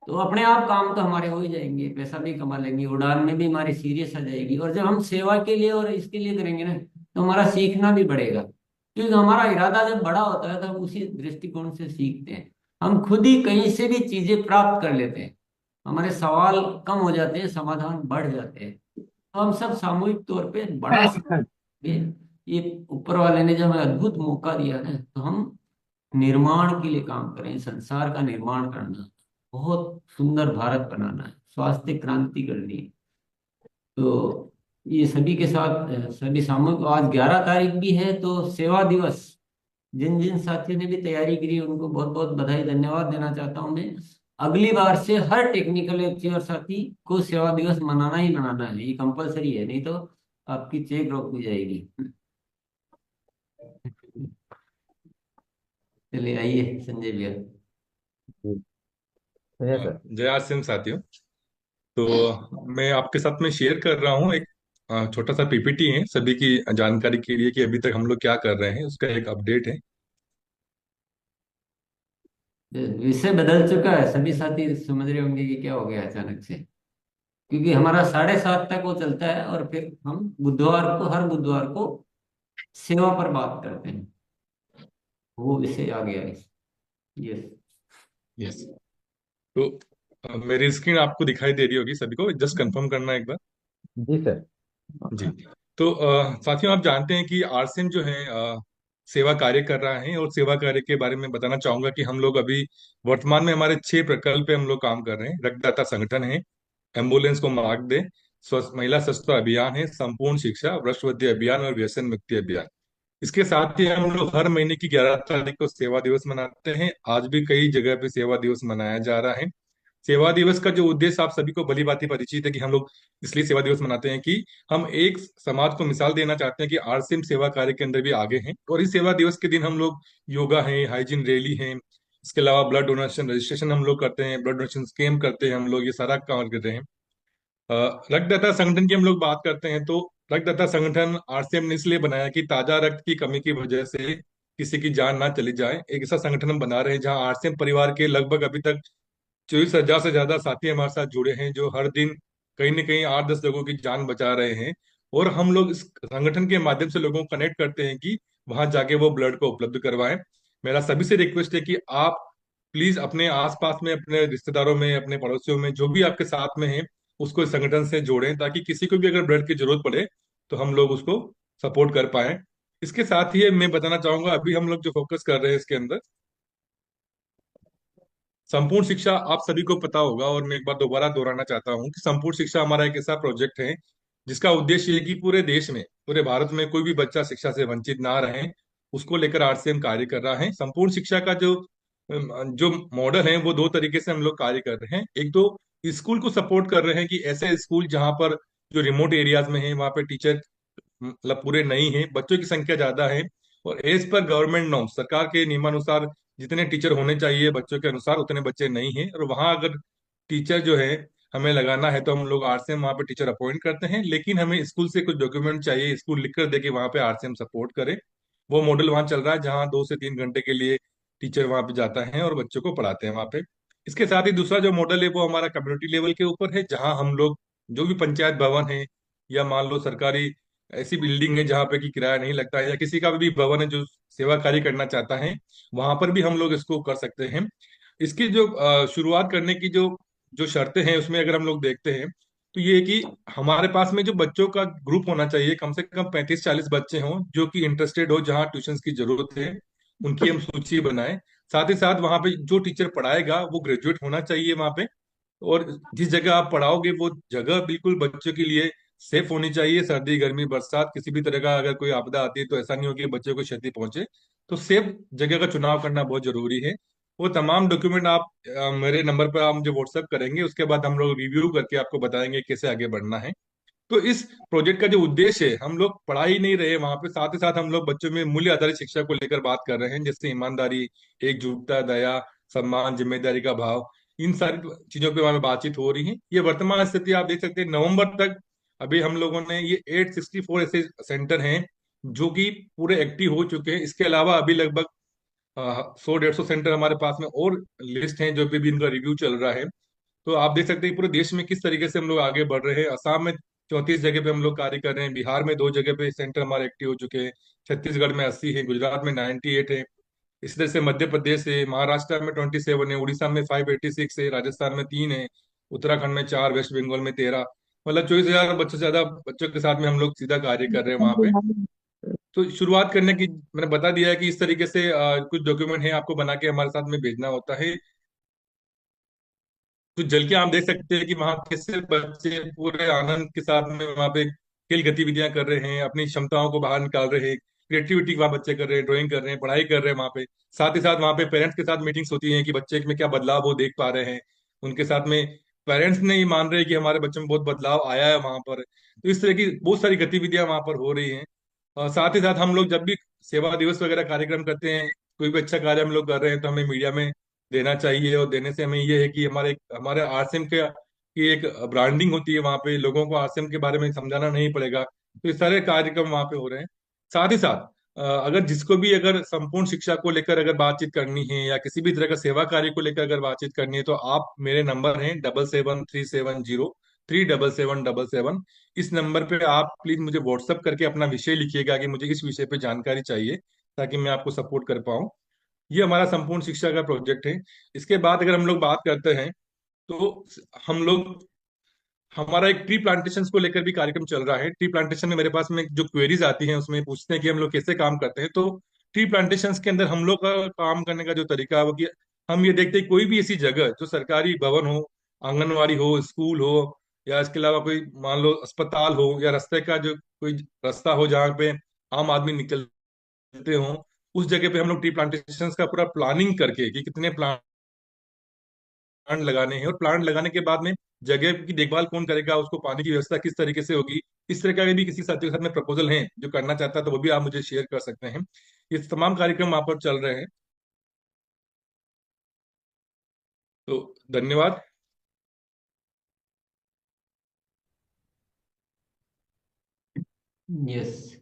तो अपने आप काम तो हमारे हो ही जाएंगे, पैसा भी कमा लेंगे, उड़ान में भी हमारी सीरियस आ जाएगी। और जब हम सेवा के लिए और इसके लिए करेंगे ना तो हमारा सीखना भी बढ़ेगा, क्योंकि हमारा इरादा जब बड़ा होता है तो हम उसी दृष्टिकोण से सीखते हैं। हम खुद ही कहीं से भी चीजें प्राप्त कर लेते हैं, हमारे सवाल कम हो जाते हैं, समाधान बढ़ जाते हैं। तो हम सब सामूहिक तौर पे बड़ा ये ऊपर वाले ने जब हमें अद्भुत मौका दिया है तो हम निर्माण के लिए काम करें, संसार का निर्माण करना, बहुत सुंदर भारत बनाना है, स्वास्थ्य क्रांति करनी है। तो ये सभी के साथ सभी सामूहिक, आज 11 तारीख भी है तो सेवा दिवस, जिन जिन साथियों ने भी तैयारी करी उनको बहुत बहुत बधाई, धन्यवाद देना चाहता हूँ मैं। अगली बार से हर टेक्निकल लेक्चर साथी को सेवा दिवस मनाना ही मनाना है, ये कंपलसरी है, नहीं तो आपकी चेक रोक दी जाएगी। चलिए आइए संजय भैया। सर। जय सिंह साथियों, तो मैं आपके साथ में शेयर कर रहा हूँ एक छोटा सा पीपीटी है सभी की जानकारी के लिए कि अभी तक हम लोग क्या कर रहे हैं, उसका एक अपडेट है। विषय बदल चुका है, सभी साथी समझ रहे होंगे कि क्या हो गया अचानक से, क्योंकि हमारा 7:30 तक वो चलता है और फिर हम बुधवार को, हर बुधवार को सेवा पर बात करते हैं, वो विषय आ गया है। यस यस, तो मेरी स्क्रीन आपको दिखाई दे रही होगी सभी को, जस्ट कंफर्म करना एक बार। जी सर। जी, तो साथियों आप जानते हैं कि आरसीएम जो है सेवा कार्य कर रहा है, और सेवा कार्य के बारे में बताना चाहूंगा कि हम लोग अभी वर्तमान में हमारे 6 प्रकल्प पे हम लोग काम कर रहे हैं। रक्तदाता संगठन है, एम्बुलेंस को मार्ग दे, स्वस्थ महिला स्वच्छता अभियान है, संपूर्ण शिक्षा, वृक्षवृद्धि अभियान और व्यसन मुक्ति अभियान। इसके साथ ही हम लोग हर महीने की 11 तारीख को सेवा दिवस मनाते हैं। आज भी कई जगह पे सेवा दिवस मनाया जा रहा है। सेवा दिवस का जो उद्देश्य आप सभी को भली भांति परिचित है कि हम लोग इसलिए सेवा दिवस मनाते हैं कि हम एक समाज को मिसाल देना चाहते हैं कि आरसीएम सेवा कार्य के अंदर भी आगे हैं। और इस सेवा दिवस के दिन हम लोग योगा है, हाइजीन रैली है, इसके अलावा ब्लड डोनेशन रजिस्ट्रेशन हम लोग करते हैं, ब्लड डोनेशन कैंप करते हैं, हम लोग ये सारा काम करते हैं। रक्तदाता संगठन की हम लोग बात करते हैं तो रक्तदाता संगठन आरसीएम ने इसलिए बनाया कि ताजा रक्त की कमी की वजह से किसी की जान ना चली जाए। एक ऐसा संगठन हम बना रहे हैं जहां आरसीएम परिवार के लगभग अभी तक 24,000 से ज्यादा साथी हमारे साथ जुड़े हैं, जो हर दिन कहीं न कहीं 8-10 लोगों की जान बचा रहे हैं। और हम लोग इस संगठन के माध्यम से लोगों को कनेक्ट करते हैं कि वहां जाके वो ब्लड को उपलब्ध करवाएं। मेरा सभी से रिक्वेस्ट है कि आप प्लीज अपने आसपास में, अपने रिश्तेदारों में, अपने पड़ोसियों में, जो भी आपके साथ में है, उसको इस संगठन से जोड़ें, ताकि किसी को भी अगर ब्लड की जरूरत पड़े तो हम लोग उसको सपोर्ट कर पाए। इसके साथ ही मैं बताना चाहूंगा अभी हम लोग जो फोकस कर रहे हैं इसके अंदर संपूर्ण शिक्षा, आप सभी को पता होगा और मैं एक बार दोबारा दोहराना चाहता हूँ कि संपूर्ण शिक्षा हमारा एक ऐसा प्रोजेक्ट है जिसका उद्देश्य ये कि पूरे देश में, पूरे भारत में कोई भी बच्चा शिक्षा से वंचित ना रहे, उसको लेकर आरसीएम कार्य कर रहा है। संपूर्ण शिक्षा का जो मॉडल है वो 2 तरीके से हम लोग कार्य कर रहे हैं। एक तो स्कूल को सपोर्ट कर रहे हैं कि ऐसे स्कूल जहां पर जो रिमोट एरियाज में है वहां पे टीचर मतलब पूरे नहीं है, बच्चों की संख्या ज्यादा है, और एज पर गवर्नमेंट नॉर्म, सरकार के नियमानुसार जितने टीचर होने चाहिए बच्चों के अनुसार उतने बच्चे नहीं हैं, और वहां अगर टीचर जो है हमें लगाना है तो हम लोग आरसीएम वहाँ पे टीचर अपॉइंट करते हैं, लेकिन हमें स्कूल से कुछ डॉक्यूमेंट चाहिए, स्कूल लिख कर दे कि वहाँ पे आरसीएम सपोर्ट करे। वो मॉडल वहाँ चल रहा है जहाँ 2 से 3 घंटे के लिए टीचर वहाँ पे जाता है और बच्चों को पढ़ाते हैं वहाँ पे। इसके साथ ही दूसरा जो मॉडल है वो हमारा कम्युनिटी लेवल के ऊपर है, जहाँ हम लोग जो भी पंचायत भवन है या मान लो सरकारी ऐसी बिल्डिंग है जहाँ पे कि किराया नहीं लगता है, या किसी का भी भवन है जो सेवा कार्य करना चाहता है, वहां पर भी हम लोग इसको कर सकते हैं। इसकी जो शुरुआत करने की जो जो शर्तें हैं उसमें अगर हम लोग देखते हैं तो ये है कि हमारे पास में जो बच्चों का ग्रुप होना चाहिए, कम से कम 35-40 बच्चे हों जो कि इंटरेस्टेड हो, जहाँ ट्यूशन की जरूरत है उनकी हम सूची बनाएं। साथ ही साथ वहां पे जो टीचर पढ़ाएगा वो ग्रेजुएट होना चाहिए वहां पे, और जिस जगह आप पढ़ाओगे वो जगह बिल्कुल बच्चों के लिए सेफ होनी चाहिए। सर्दी गर्मी बरसात किसी भी तरह का अगर कोई आपदा आती है तो ऐसा नहीं हो कि बच्चों को क्षति पहुंचे। तो सेफ जगह का चुनाव करना बहुत जरूरी है। वो तमाम डॉक्यूमेंट आप मेरे नंबर पर आप मुझे व्हाट्सएप करेंगे, उसके बाद हम लोग रिव्यू करके आपको बताएंगे कैसे आगे बढ़ना है। तो इस प्रोजेक्ट का जो उद्देश्य है, हम लोग पढ़ा ही नहीं रहे वहां पे, साथ ही साथ हम लोग बच्चों में मूल्य आधारित शिक्षा को लेकर बात कर रहे हैं, जैसे ईमानदारी, एकजुटता, दया, सम्मान, जिम्मेदारी का भाव। इन सारी चीजों पे वहां पे बातचीत हो रही है। ये वर्तमान स्थिति आप देख सकते हैं, नवंबर तक अभी हम लोगों ने ये 864 ऐसे सेंटर हैं जो कि पूरे एक्टिव हो चुके हैं। इसके अलावा अभी लगभग 100-150 सेंटर हमारे पास में और लिस्ट हैं जो भी इनका रिव्यू चल रहा है। तो आप देख सकते हैं पूरे देश में किस तरीके से हम लोग आगे बढ़ रहे हैं। असम में 34 जगह पे हम लोग कार्य कर रहे हैं, बिहार में 2 जगह पे सेंटर हमारे एक्टिव हो चुके हैं, छत्तीसगढ़ में 80 है, गुजरात में 98 है, इस तरह से मध्य प्रदेश है, महाराष्ट्र में 27 है, उड़ीसा में 586 है, राजस्थान में 3 है, उत्तराखंड में 4, वेस्ट बंगाल में 13। मतलब 24,000 बच्चों से ज्यादा बच्चों के साथ में हम लोग सीधा कार्य कर रहे हैं वहां पे। तो शुरुआत करने की मैंने बता दिया है कि इस तरीके से कुछ डॉक्यूमेंट है आपको बना के हमारे साथ में भेजना होता है। तो जल के आप देख सकते हैं कि वहाँ कैसे बच्चे पूरे आनंद के साथ में वहाँ पे खेल गतिविधियां कर रहे हैं, अपनी क्षमताओं को बाहर निकाल रहे हैं, क्रिएटिविटी वहाँ बच्चे कर रहे हैं, ड्राइंग कर रहे हैं, पढ़ाई कर रहे हैं वहाँ पे। साथ ही साथ वहाँ पे पेरेंट्स के साथ मीटिंग्स होती हैं कि बच्चे में क्या बदलाव वो देख पा रहे हैं, उनके साथ में पेरेंट्स नहीं मान रहे कि हमारे बच्चे में बहुत बदलाव आया है वहाँ पर। तो इस तरह की बहुत सारी गतिविधियां वहाँ पर हो रही हैं। और साथ ही साथ हम लोग जब भी सेवा दिवस वगैरह कार्यक्रम करते हैं, कोई भी अच्छा कार्य हम लोग कर रहे हैं तो हमें मीडिया में देना चाहिए, और देने से हमें ये है कि हमारे हमारे आरसीएम के की एक ब्रांडिंग होती है वहाँ पे, लोगों को आरसीएम के बारे में समझाना नहीं पड़ेगा। तो ये सारे कार्यक्रम वहाँ पे हो रहे हैं। साथ ही साथ अगर जिसको भी अगर संपूर्ण शिक्षा को लेकर अगर बातचीत करनी है या किसी भी तरह का सेवा कार्य को लेकर अगर बातचीत करनी है तो आप, मेरे नंबर हैं 7737037777। इस नंबर पे आप प्लीज मुझे व्हाट्सअप करके अपना विषय लिखिएगा कि मुझे इस विषय पे जानकारी चाहिए, ताकि मैं आपको सपोर्ट कर पाऊँ। ये हमारा संपूर्ण शिक्षा का प्रोजेक्ट है। इसके बाद अगर हम लोग बात करते हैं तो हम लोग, हमारा एक ट्री प्लांटेशन को लेकर भी कार्यक्रम चल रहा है। ट्री प्लांटेशन में मेरे पास में जो क्वेरीज आती हैं उसमें पूछते हैं कि हम लोग कैसे काम करते हैं। तो ट्री प्लांटेशन के अंदर हम लोग का काम करने का जो तरीका है वो कि हम ये देखते हैं कोई भी ऐसी जगह जो सरकारी भवन हो, आंगनवाड़ी हो, स्कूल हो, या इसके अलावा कोई मान लो अस्पताल हो, या रास्ते का जो कोई रास्ता हो जहाँ पे आम आदमी निकलते हो, उस जगह पे हम लोग ट्री प्लांटेशन का पूरा प्लानिंग करके कि कितने प्लांट लगाने हैं, और प्लांट लगाने के बाद में जगह की देखभाल कौन करेगा, उसको पानी की व्यवस्था किस तरीके से होगी, इस तरह का भी किसी साथी के साथ में प्रपोजल है जो करना चाहता है तो वो भी आप मुझे शेयर कर सकते हैं। ये तमाम कार्यक्रम वहां पर चल रहे हैं। तो धन्यवाद। यस,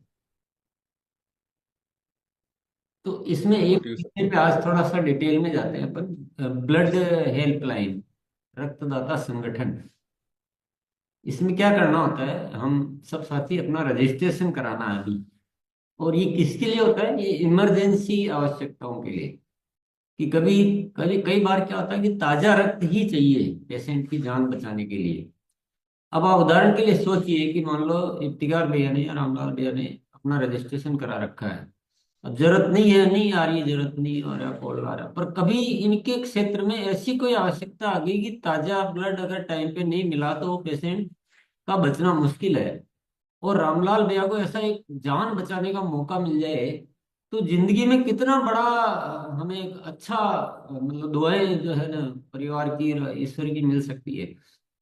तो इसमें एक विषय पे आज थोड़ा सा डिटेल में जाते हैं अपन। ब्लड हेल्पलाइन, रक्तदाता संगठन। इसमें क्या करना होता है, हम सब साथी अपना रजिस्ट्रेशन कराना है अभी। और ये किसके लिए होता है, ये इमरजेंसी आवश्यकताओं के लिए। कि कभी कभी कई बार क्या होता है कि ताजा रक्त ही चाहिए पेशेंट की जान बचाने के लिए। अब आप उदाहरण के लिए सोचिए कि मान लो इफ्तिकार भैया ने या रामलाल भैया ने अपना रजिस्ट्रेशन करा रखा है, अब जरूरत नहीं है, नहीं आ रही, जरूरत नहीं आ रहा, कॉल आ रहा, पर कभी इनके क्षेत्र में ऐसी कोई आवश्यकता आ गई कि ताजा ब्लड अगर टाइम पे नहीं मिला तो वो पेशेंट का बचना मुश्किल है, और रामलाल भैया को ऐसा एक जान बचाने का मौका मिल जाए, तो जिंदगी में कितना बड़ा हमें एक अच्छा मतलब दुआएं जो है ना परिवार की और ईश्वर की मिल सकती है।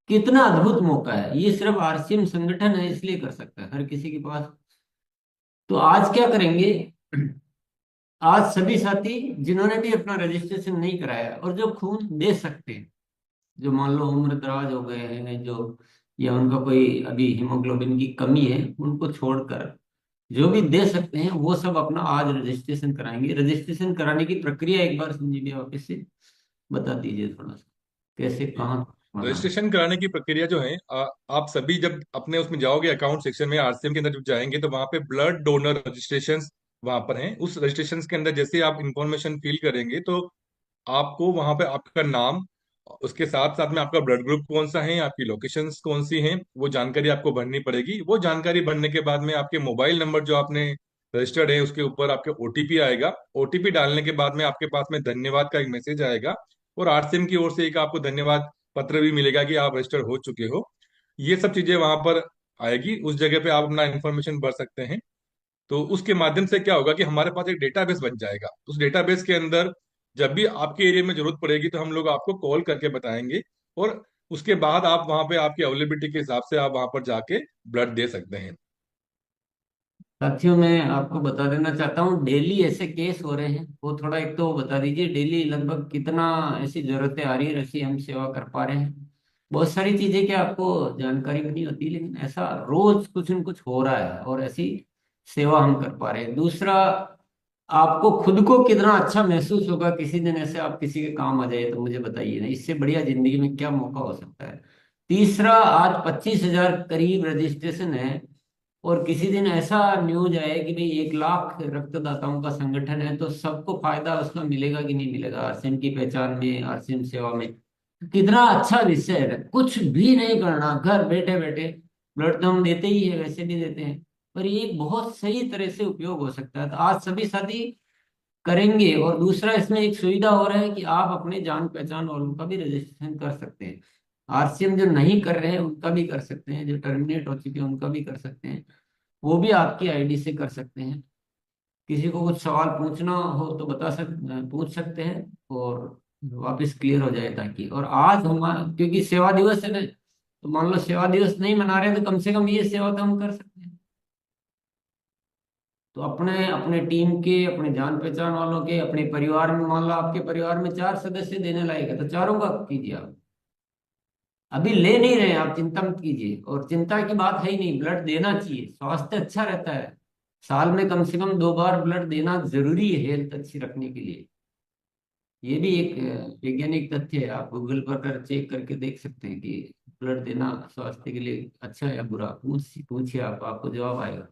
कितना अद्भुत मौका है ये, सिर्फ आरसीएम संगठन है इसलिए कर सकता है, हर किसी के पास। तो आज क्या करेंगे, आज सभी साथी जिन्होंने भी अपना रजिस्ट्रेशन नहीं कराया और जो खून दे सकते हैं, जो मान लो उम्र दराज हो गए हैं, जो या उनका कोई अभी हीमोग्लोबिन की कमी है, उनको छोड़कर जो भी दे सकते हैं वो सब अपना आज रजिस्ट्रेशन कराएंगे। रजिस्ट्रेशन कराने की प्रक्रिया एक बार संजीव जी वापस से बता दीजिए थोड़ा सा, कैसे कहाँ करना है। रजिस्ट्रेशन कराने की प्रक्रिया जो है, आप सभी जब अपने उसमें जाओगे अकाउंट सेक्शन में, आरसीएम के अंदर जब जाएंगे तो वहां पे ब्लड डोनर रजिस्ट्रेशन वहां पर है। उस रजिस्ट्रेशन के अंदर जैसे आप इंफॉर्मेशन फिल करेंगे तो आपको वहां पे आपका नाम, उसके साथ साथ में आपका ब्लड ग्रुप कौन सा है, आपकी लोकेशंस कौन सी हैं, वो जानकारी आपको भरनी पड़ेगी। वो जानकारी भरने के बाद में आपके मोबाइल नंबर जो आपने रजिस्टर्ड है उसके ऊपर आपके ओटीपी आएगा। ओटीपी डालने के बाद में आपके पास में धन्यवाद का एक मैसेज आएगा, और आरसीएम की ओर से एक आपको धन्यवाद पत्र भी मिलेगा कि आप रजिस्टर हो चुके हो। ये सब चीजें वहां पर आएगी, उस जगह पे आप अपना इंफॉर्मेशन भर सकते हैं। तो उसके माध्यम से क्या होगा कि हमारे पास एक डेटाबेस बन जाएगा। उस डेटाबेस के अंदर जब भी आपके एरिया में जरूरत पड़ेगी तो हम लोग आपको कॉल करके बताएंगे, और उसके बाद आप वहां पे आपकी अवेलेबिलिटी के हिसाब से आप वहां पर जाके ब्लड दे सकते हैं। साथियों, मैं आपको बता देना चाहता हूँ, डेली ऐसे केस हो रहे हैं, वो थोड़ा एक तो बता दीजिए डेली लगभग कितना ऐसी जरूरतें आ रही है, ऐसी हम सेवा कर पा रहे हैं। बहुत सारी चीजें क्या आपको जानकारी भी नहीं होती, लेकिन ऐसा रोज कुछ न कुछ हो रहा है और ऐसी सेवा हम कर पा रहे हैं। दूसरा, आपको खुद को कितना अच्छा महसूस होगा किसी दिन ऐसे आप किसी के काम आ जाए, तो मुझे बताइए ना, इससे बढ़िया जिंदगी में क्या मौका हो सकता है। तीसरा, आज 25,000 करीब रजिस्ट्रेशन है, और किसी दिन ऐसा न्यूज आए कि भाई 1 लाख रक्तदाताओं का संगठन है, तो सबको फायदा उसका मिलेगा कि नहीं मिलेगा आरसीएम की पहचान में, आरसीएम सेवा में। कितना अच्छा विषय है, कुछ भी नहीं करना, घर बैठे बैठे ब्लड तो हम देते ही है, वैसे भी देते हैं, पर ये एक बहुत सही तरह से उपयोग हो सकता है। तो आज सभी साथी करेंगे। और दूसरा, इसमें एक सुविधा हो रहा है कि आप अपने जान पहचान वालों का भी रजिस्ट्रेशन कर सकते हैं। आरसीएम जो नहीं कर रहे हैं उनका भी कर सकते हैं, जो टर्मिनेट हो चुके हैं उनका भी कर सकते हैं, वो भी आपकी आईडी से कर सकते हैं। किसी को कुछ सवाल पूछना हो तो पूछ सकते हैं, और वापस क्लियर हो जाए ताकि। और आज हम, क्योंकि सेवा दिवस है ना, तो मान लो सेवा दिवस नहीं मना रहे हैं, तो कम से कम ये सेवा तो हम कर सकते हैं। तो अपने अपने टीम के, अपने जान पहचान वालों के, अपने परिवार में, मान लो आपके परिवार में 4 सदस्य देने लायक है, तो चारों का कीजिए आप। अभी ले नहीं रहे हैं आप, चिंता मत कीजिए, और चिंता की बात है ही नहीं, ब्लड देना चाहिए, स्वास्थ्य अच्छा रहता है। साल में कम से कम 2 बार ब्लड देना जरूरी है हेल्थ अच्छी रखने के लिए। ये भी एक वैज्ञानिक तथ्य है, आप गूगल पर कर चेक करके देख सकते हैं कि ब्लड देना स्वास्थ्य के लिए अच्छा है या बुरा। पूछिए आप, आपको जवाब आएगा।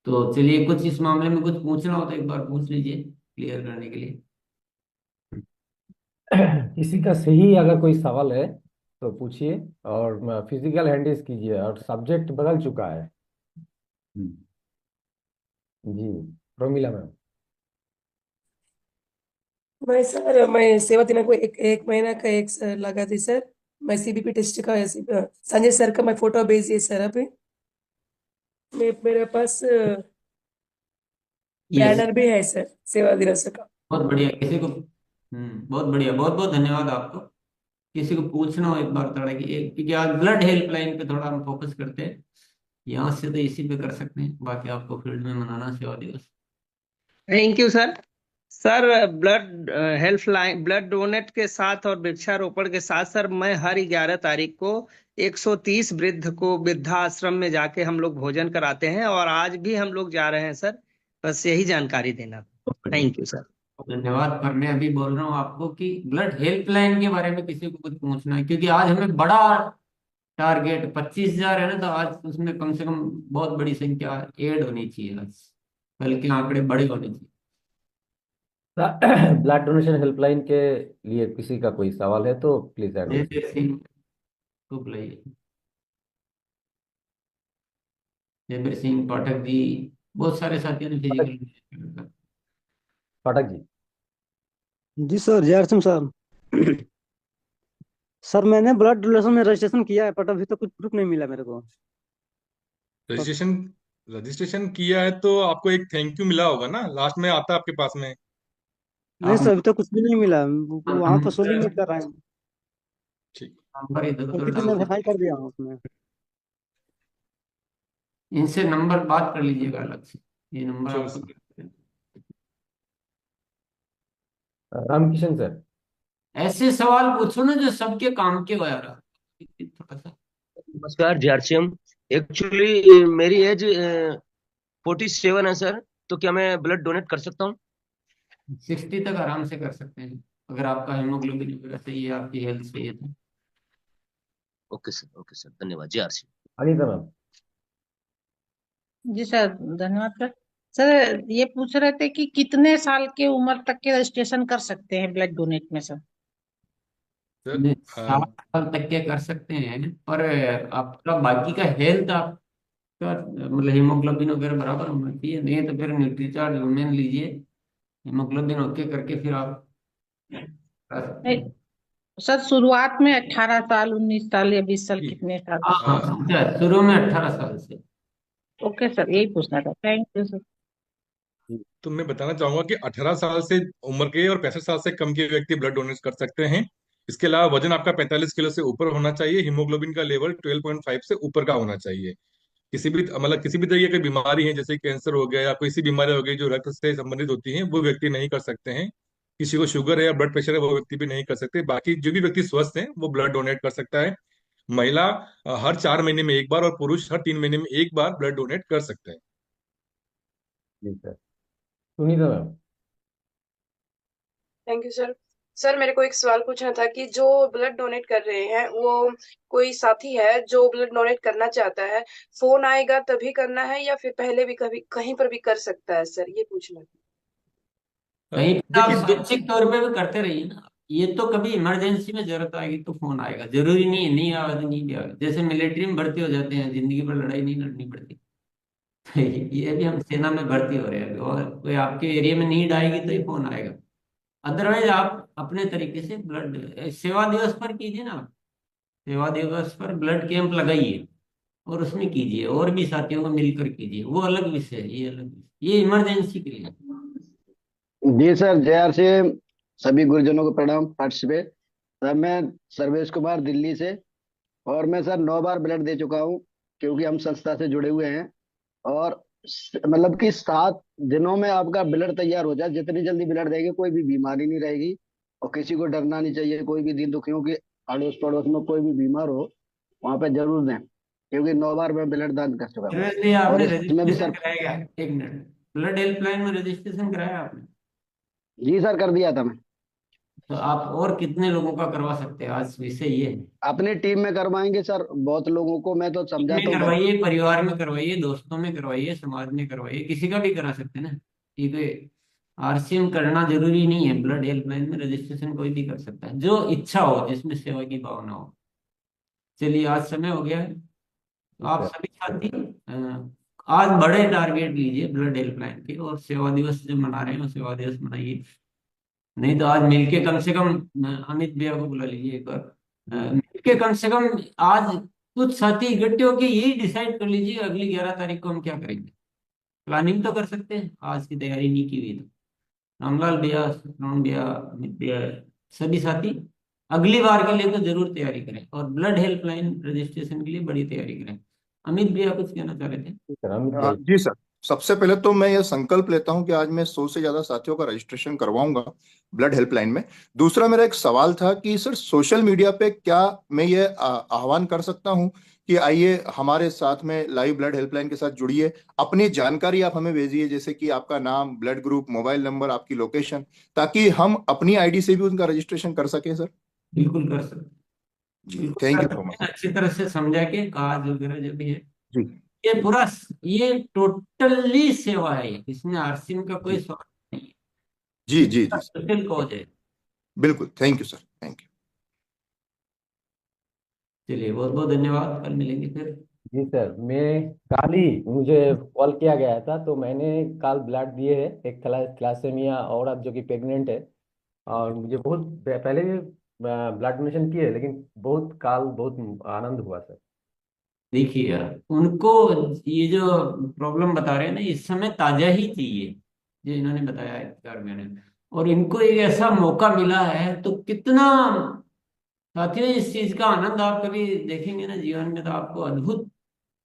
तो चलिए, कुछ इस मामले में कुछ पूछना हो तो एक बार पूछ लीजिए क्लियर करने के लिए। किसी का सही अगर कोई सवाल है तो पूछिए, और फिजिकल हैंडीज कीजिए, और सब्जेक्ट बदल चुका है। जी, प्रोमिला मैम। मैं सेवा दिना को एक महीना का एक लगा थी सर। मैं सीबीपी टेस्ट का संजय सर का मैं फोटो भेजिए सर। अभी मेरे पास बैनर भी है सर सेवा दिवस का। बहुत बढ़िया। किसी को बहुत बढ़िया, बहुत बहुत धन्यवाद आपको। किसी को पूछना हो एक बार थोड़ा कि क्योंकि आज ब्लड हेल्पलाइन पे थोड़ा हम फोकस करते हैं, यहाँ से तो इसी पे कर सकते हैं, बाकी आपको फील्ड में मनाना सेवा दिवस। Thank you sir. Sir, blood helpline, blood donate के साथ और वृक्षारोपण के साथ सर, मैं हर 11 तारीख को 130 वृद्ध को वृद्धाश्रम में जाके हम लोग भोजन कराते हैं, और आज भी हम लोग जा रहे हैं सर। बस यही जानकारी देना। Thank you sir. धन्यवाद। पर मैं अभी बोल रहा हूँ आपको कि ब्लड हेल्पलाइन के बारे में किसी को कुछ पूछना है, क्योंकि आज हमें बड़ा टारगेट 25,000 है ना, तो आज उसमें कम से कम बहुत बड़ी संख्या ऐड होनी चाहिए आज, बल्कि आंकड़े बड़े होने चाहिए। ब्लड डोनेशन हेल्पलाइन के लिए किसी का कोई सवाल है तो प्लीज ऐड जय जय सिंह को बुलाइए। जयवीर सिंह पाठक जी, बहुत सारे साथियों ने फिजिकल। पाठक जी। जी सर, जय सिंह साहब। सर, मैंने ब्लड डोनेशन में रजिस्ट्रेशन किया है, बट अभी तो कुछ प्रूफ नहीं मिला मेरे को। रजिस्ट्रेशन रजिस्ट्रेशन किया है तो आपको एक थैंक यू मिला होगा ना, लास्ट में आता है आपके पास में। नहीं आप सर, अभी तो कुछ भी नहीं मिला। वहां पर सोल्डिंग नहीं कर रहे हैं। ठीक, नंबर इधर उधर ओटीपी डाल मैं दो। वेरीफाई कर दिया हूँ उसमें। इनसे नंबर बात कर लीजिएगा अलग से, ये नंबर श्योर आपको। सर। रामकिशन सर। ऐसे सवाल पूछो ना जो सबके काम के हो यार। थोड़ा सा। नमस्कार जर्सियम। एक्चुअली मेरी एज 47 है सर, तो क्या मैं ब्लड डोनेट कर सकता हूँ? 60 तक आराम से कर सकते हैं अगर आपका हेमोग्लोबिन वगैरह सही है, आपकी हेल्थ सही है तो। ओके सर, धन्यवाद जर्सियम। अनीता मैम। जी सर, धन्यवाद सर। सर ये पूछ रहे थे कि कितने साल के उम्र तक के रजिस्ट्रेशन कर सकते हैं ब्लड डोनेट में सर? नहीं, 60 साल तक के कर सकते हैं, पर आपका बाकी का हेल्थ आपका मतलब हीमोग्लोबिन वगैरह बराबर होना चाहिए, नहीं तो फिर न्यूट्रीचार्ज वुमेन लीजिए, हीमोग्लोबिन ओके करके फिर आप कर सकते नहीं, हैं। सर शुरुआत में 18 साल, 19 साल या 20 साल, कितने साल? हाँ हाँ समझा, शुरू में 18 साल से। ओके सर, यही पूछना था। Thank you sir. तो मैं बताना चाहूंगा कि 18 साल से उम्र के और 65 साल से कम के व्यक्ति ब्लड डोनेट कर सकते हैं। इसके अलावा वजन आपका 45 किलो से ऊपर होना चाहिए, हीमोग्लोबिन का लेवल 12.5 से ऊपर का होना चाहिए। किसी भी मतलब किसी भी तरीके की बीमारी है जैसे कैंसर हो गया या कोई सी बीमारी हो गई जो रक्त से संबंधित होती है, वो व्यक्ति नहीं कर सकते हैं। किसी को शुगर है या ब्लड प्रेशर है, वो व्यक्ति भी नहीं कर सकते। बाकी जो भी व्यक्ति स्वस्थ है वो ब्लड डोनेट कर सकता है। महिला हर 4 महीने में एक बार और पुरुष हर 3 महीने में एक बार ब्लड डोनेट कर सकते हैं। जी sir. Sunita ma'am. Thank you sir. Sir मेरे को एक सवाल पूछना था कि जो ब्लड डोनेट कर रहे हैं वो कोई साथी है जो ब्लड डोनेट करना चाहता है, फोन आएगा तभी करना है या फिर पहले भी कभी कहीं पर भी कर सकता है सर, ये पूछना था। कहीं पे आप देखिए स्वैच्छिक तौर पे भी करते रहिए ना, ये तो कभी इमरजेंसी में जरूरत आएगी तो फोन आएगा, जरूरी नहीं है नहीं आएगा तो नहीं भी आएगा। जैसे मिलिट्री में भर्ती हो जाते हैं, जिंदगी भर लड़ाई नहीं लड़नी पड़ती। ये भी हम सेना में भर्ती हो रहे हैं अभी, और कोई आपके एरिया में नीड आएगी तो ही फोन आएगा। अदरवाइज आप अपने तरीके से ब्लड सेवा दिवस पर कीजिए ना, सेवा दिवस पर ब्लड कैंप लगाइए और उसमें कीजिए, और भी साथियों को मिलकर कीजिए, वो अलग विषय है, ये अलग विषय, ये इमरजेंसी के लिए है। जी सर, जय आर से सभी गुरुजनों को प्रणाम। पार्टिसिपेट सर, मैं सर्वेश कुमार दिल्ली से, और मैं सर 9 बार ब्लड दे चुका हूँ, क्योंकि हम संस्था से जुड़े हुए हैं। और मतलब कि 7 दिनों में आपका ब्लड तैयार हो जाए, जितनी जल्दी ब्लड देंगे कोई भी बीमारी नहीं रहेगी। और किसी को डरना नहीं चाहिए, कोई भी दिन दुखियों की अड़ोस पड़ोस में कोई भी बीमार हो वहां पे जरूर दें, क्योंकि 9 बार मैं ब्लड दान कर चुका हूँ। सर्वेश जी और आपने इसमें भी रजिस्ट्रेशन सर, कराया क्या? एक मिनट, ब्लड हेल्पलाइन में रजिस्ट्रेशन कराया आपने? जी सर कर दिया था मैं। तो आप और कितने लोगों का करवा सकते हैं, आज विषय ये है। अपनी टीम में करवाएंगे सर, बहुत लोगों को मैं तो में समझाता हूँ। करवाइए, परिवार में करवाइए, दोस्तों में करवाइए, समाज में करवाइए, किसी का भी करा सकते हैं ना। ठीक है, आरसीएम करना जरूरी नहीं है, ब्लड हेल्पलाइन में रजिस्ट्रेशन कोई भी कर सकता है जो इच्छा हो, जिसमें सेवा की भावना हो। चलिए आज समय हो गया है, तो आप सभी साथी आज बड़े टारगेट लीजिए ब्लड हेल्पलाइन के, और सेवा दिवस जब मना रहे हो सेवा दिवस मनाइए। नहीं तो आज मिलके कम से कम अमित भैया को बुला लीजिए एक बार, मिलके कम से कम आज कुछ साथी इकट्ठे होके यही डिसाइड कर लीजिए अगली 11 तारीख को हम क्या करेंगे। प्लानिंग तो कर सकते हैं, आज की तैयारी नहीं की हुई तो। रामलाल भैया, श्रवण भैया, अमित भैया, सभी साथी अगली बार के लिए तो जरूर तैयारी करें, और ब्लड हेल्पलाइन रजिस्ट्रेशन के लिए बड़ी तैयारी करें। अमित भैया कुछ कहना चाह रहे थे? जी सर, सबसे पहले तो मैं ये संकल्प लेता हूं कि आज मैं 100 से ज्यादा साथियों का रजिस्ट्रेशन करवाऊंगा ब्लड हेल्पलाइन में। दूसरा मेरा एक सवाल था कि सर सोशल मीडिया पे क्या मैं ये आह्वान कर सकता हूं कि आइए हमारे साथ में लाइव ब्लड हेल्पलाइन के साथ जुड़िए, अपनी जानकारी आप हमें भेजिए, जैसे कि आपका नाम, ब्लड ग्रुप, मोबाइल नंबर, आपकी लोकेशन, ताकि हम अपनी आईडी से भी उनका रजिस्ट्रेशन कर सकें सर। बिल्कुल कर सकते, जी थैंक यू सो मच। अच्छी तरह से समझा के काज वगैरह जो भी है, जी ये पूरा, ये टोटली सेवा है, इसमें आरसीएम का कोई स्वार्थ नहीं है। जी जी जी सोशल कॉज है। बिल्कुल, thank you sir, thank you. चलिए बहुत बहुत धन्यवाद, कल मिलेंगे फिर। जी सर, मैं कल ही मुझे कॉल किया गया था, तो मैंने कल ब्लड दिए है एक थैलेसीमिया औरत जो कि प्रेग्नेंट है, और मुझे बहुत पहले भी ब्लड डोनेशन किए, लेकिन बहुत आनंद हुआ सर। देखिए यार, उनको ये जो प्रॉब्लम बता रहे हैं ना, इस समय ताजा ही चाहिए जो इन्होंने बताया है 4 महीने, और इनको एक ऐसा मौका मिला है, तो कितना साथियों इस चीज का आनंद आप कभी देखेंगे ना जीवन में, तो आपको अद्भुत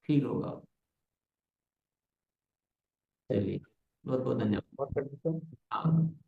फील होगा। चलिए बहुत बहुत धन्यवाद। और सर हाँ।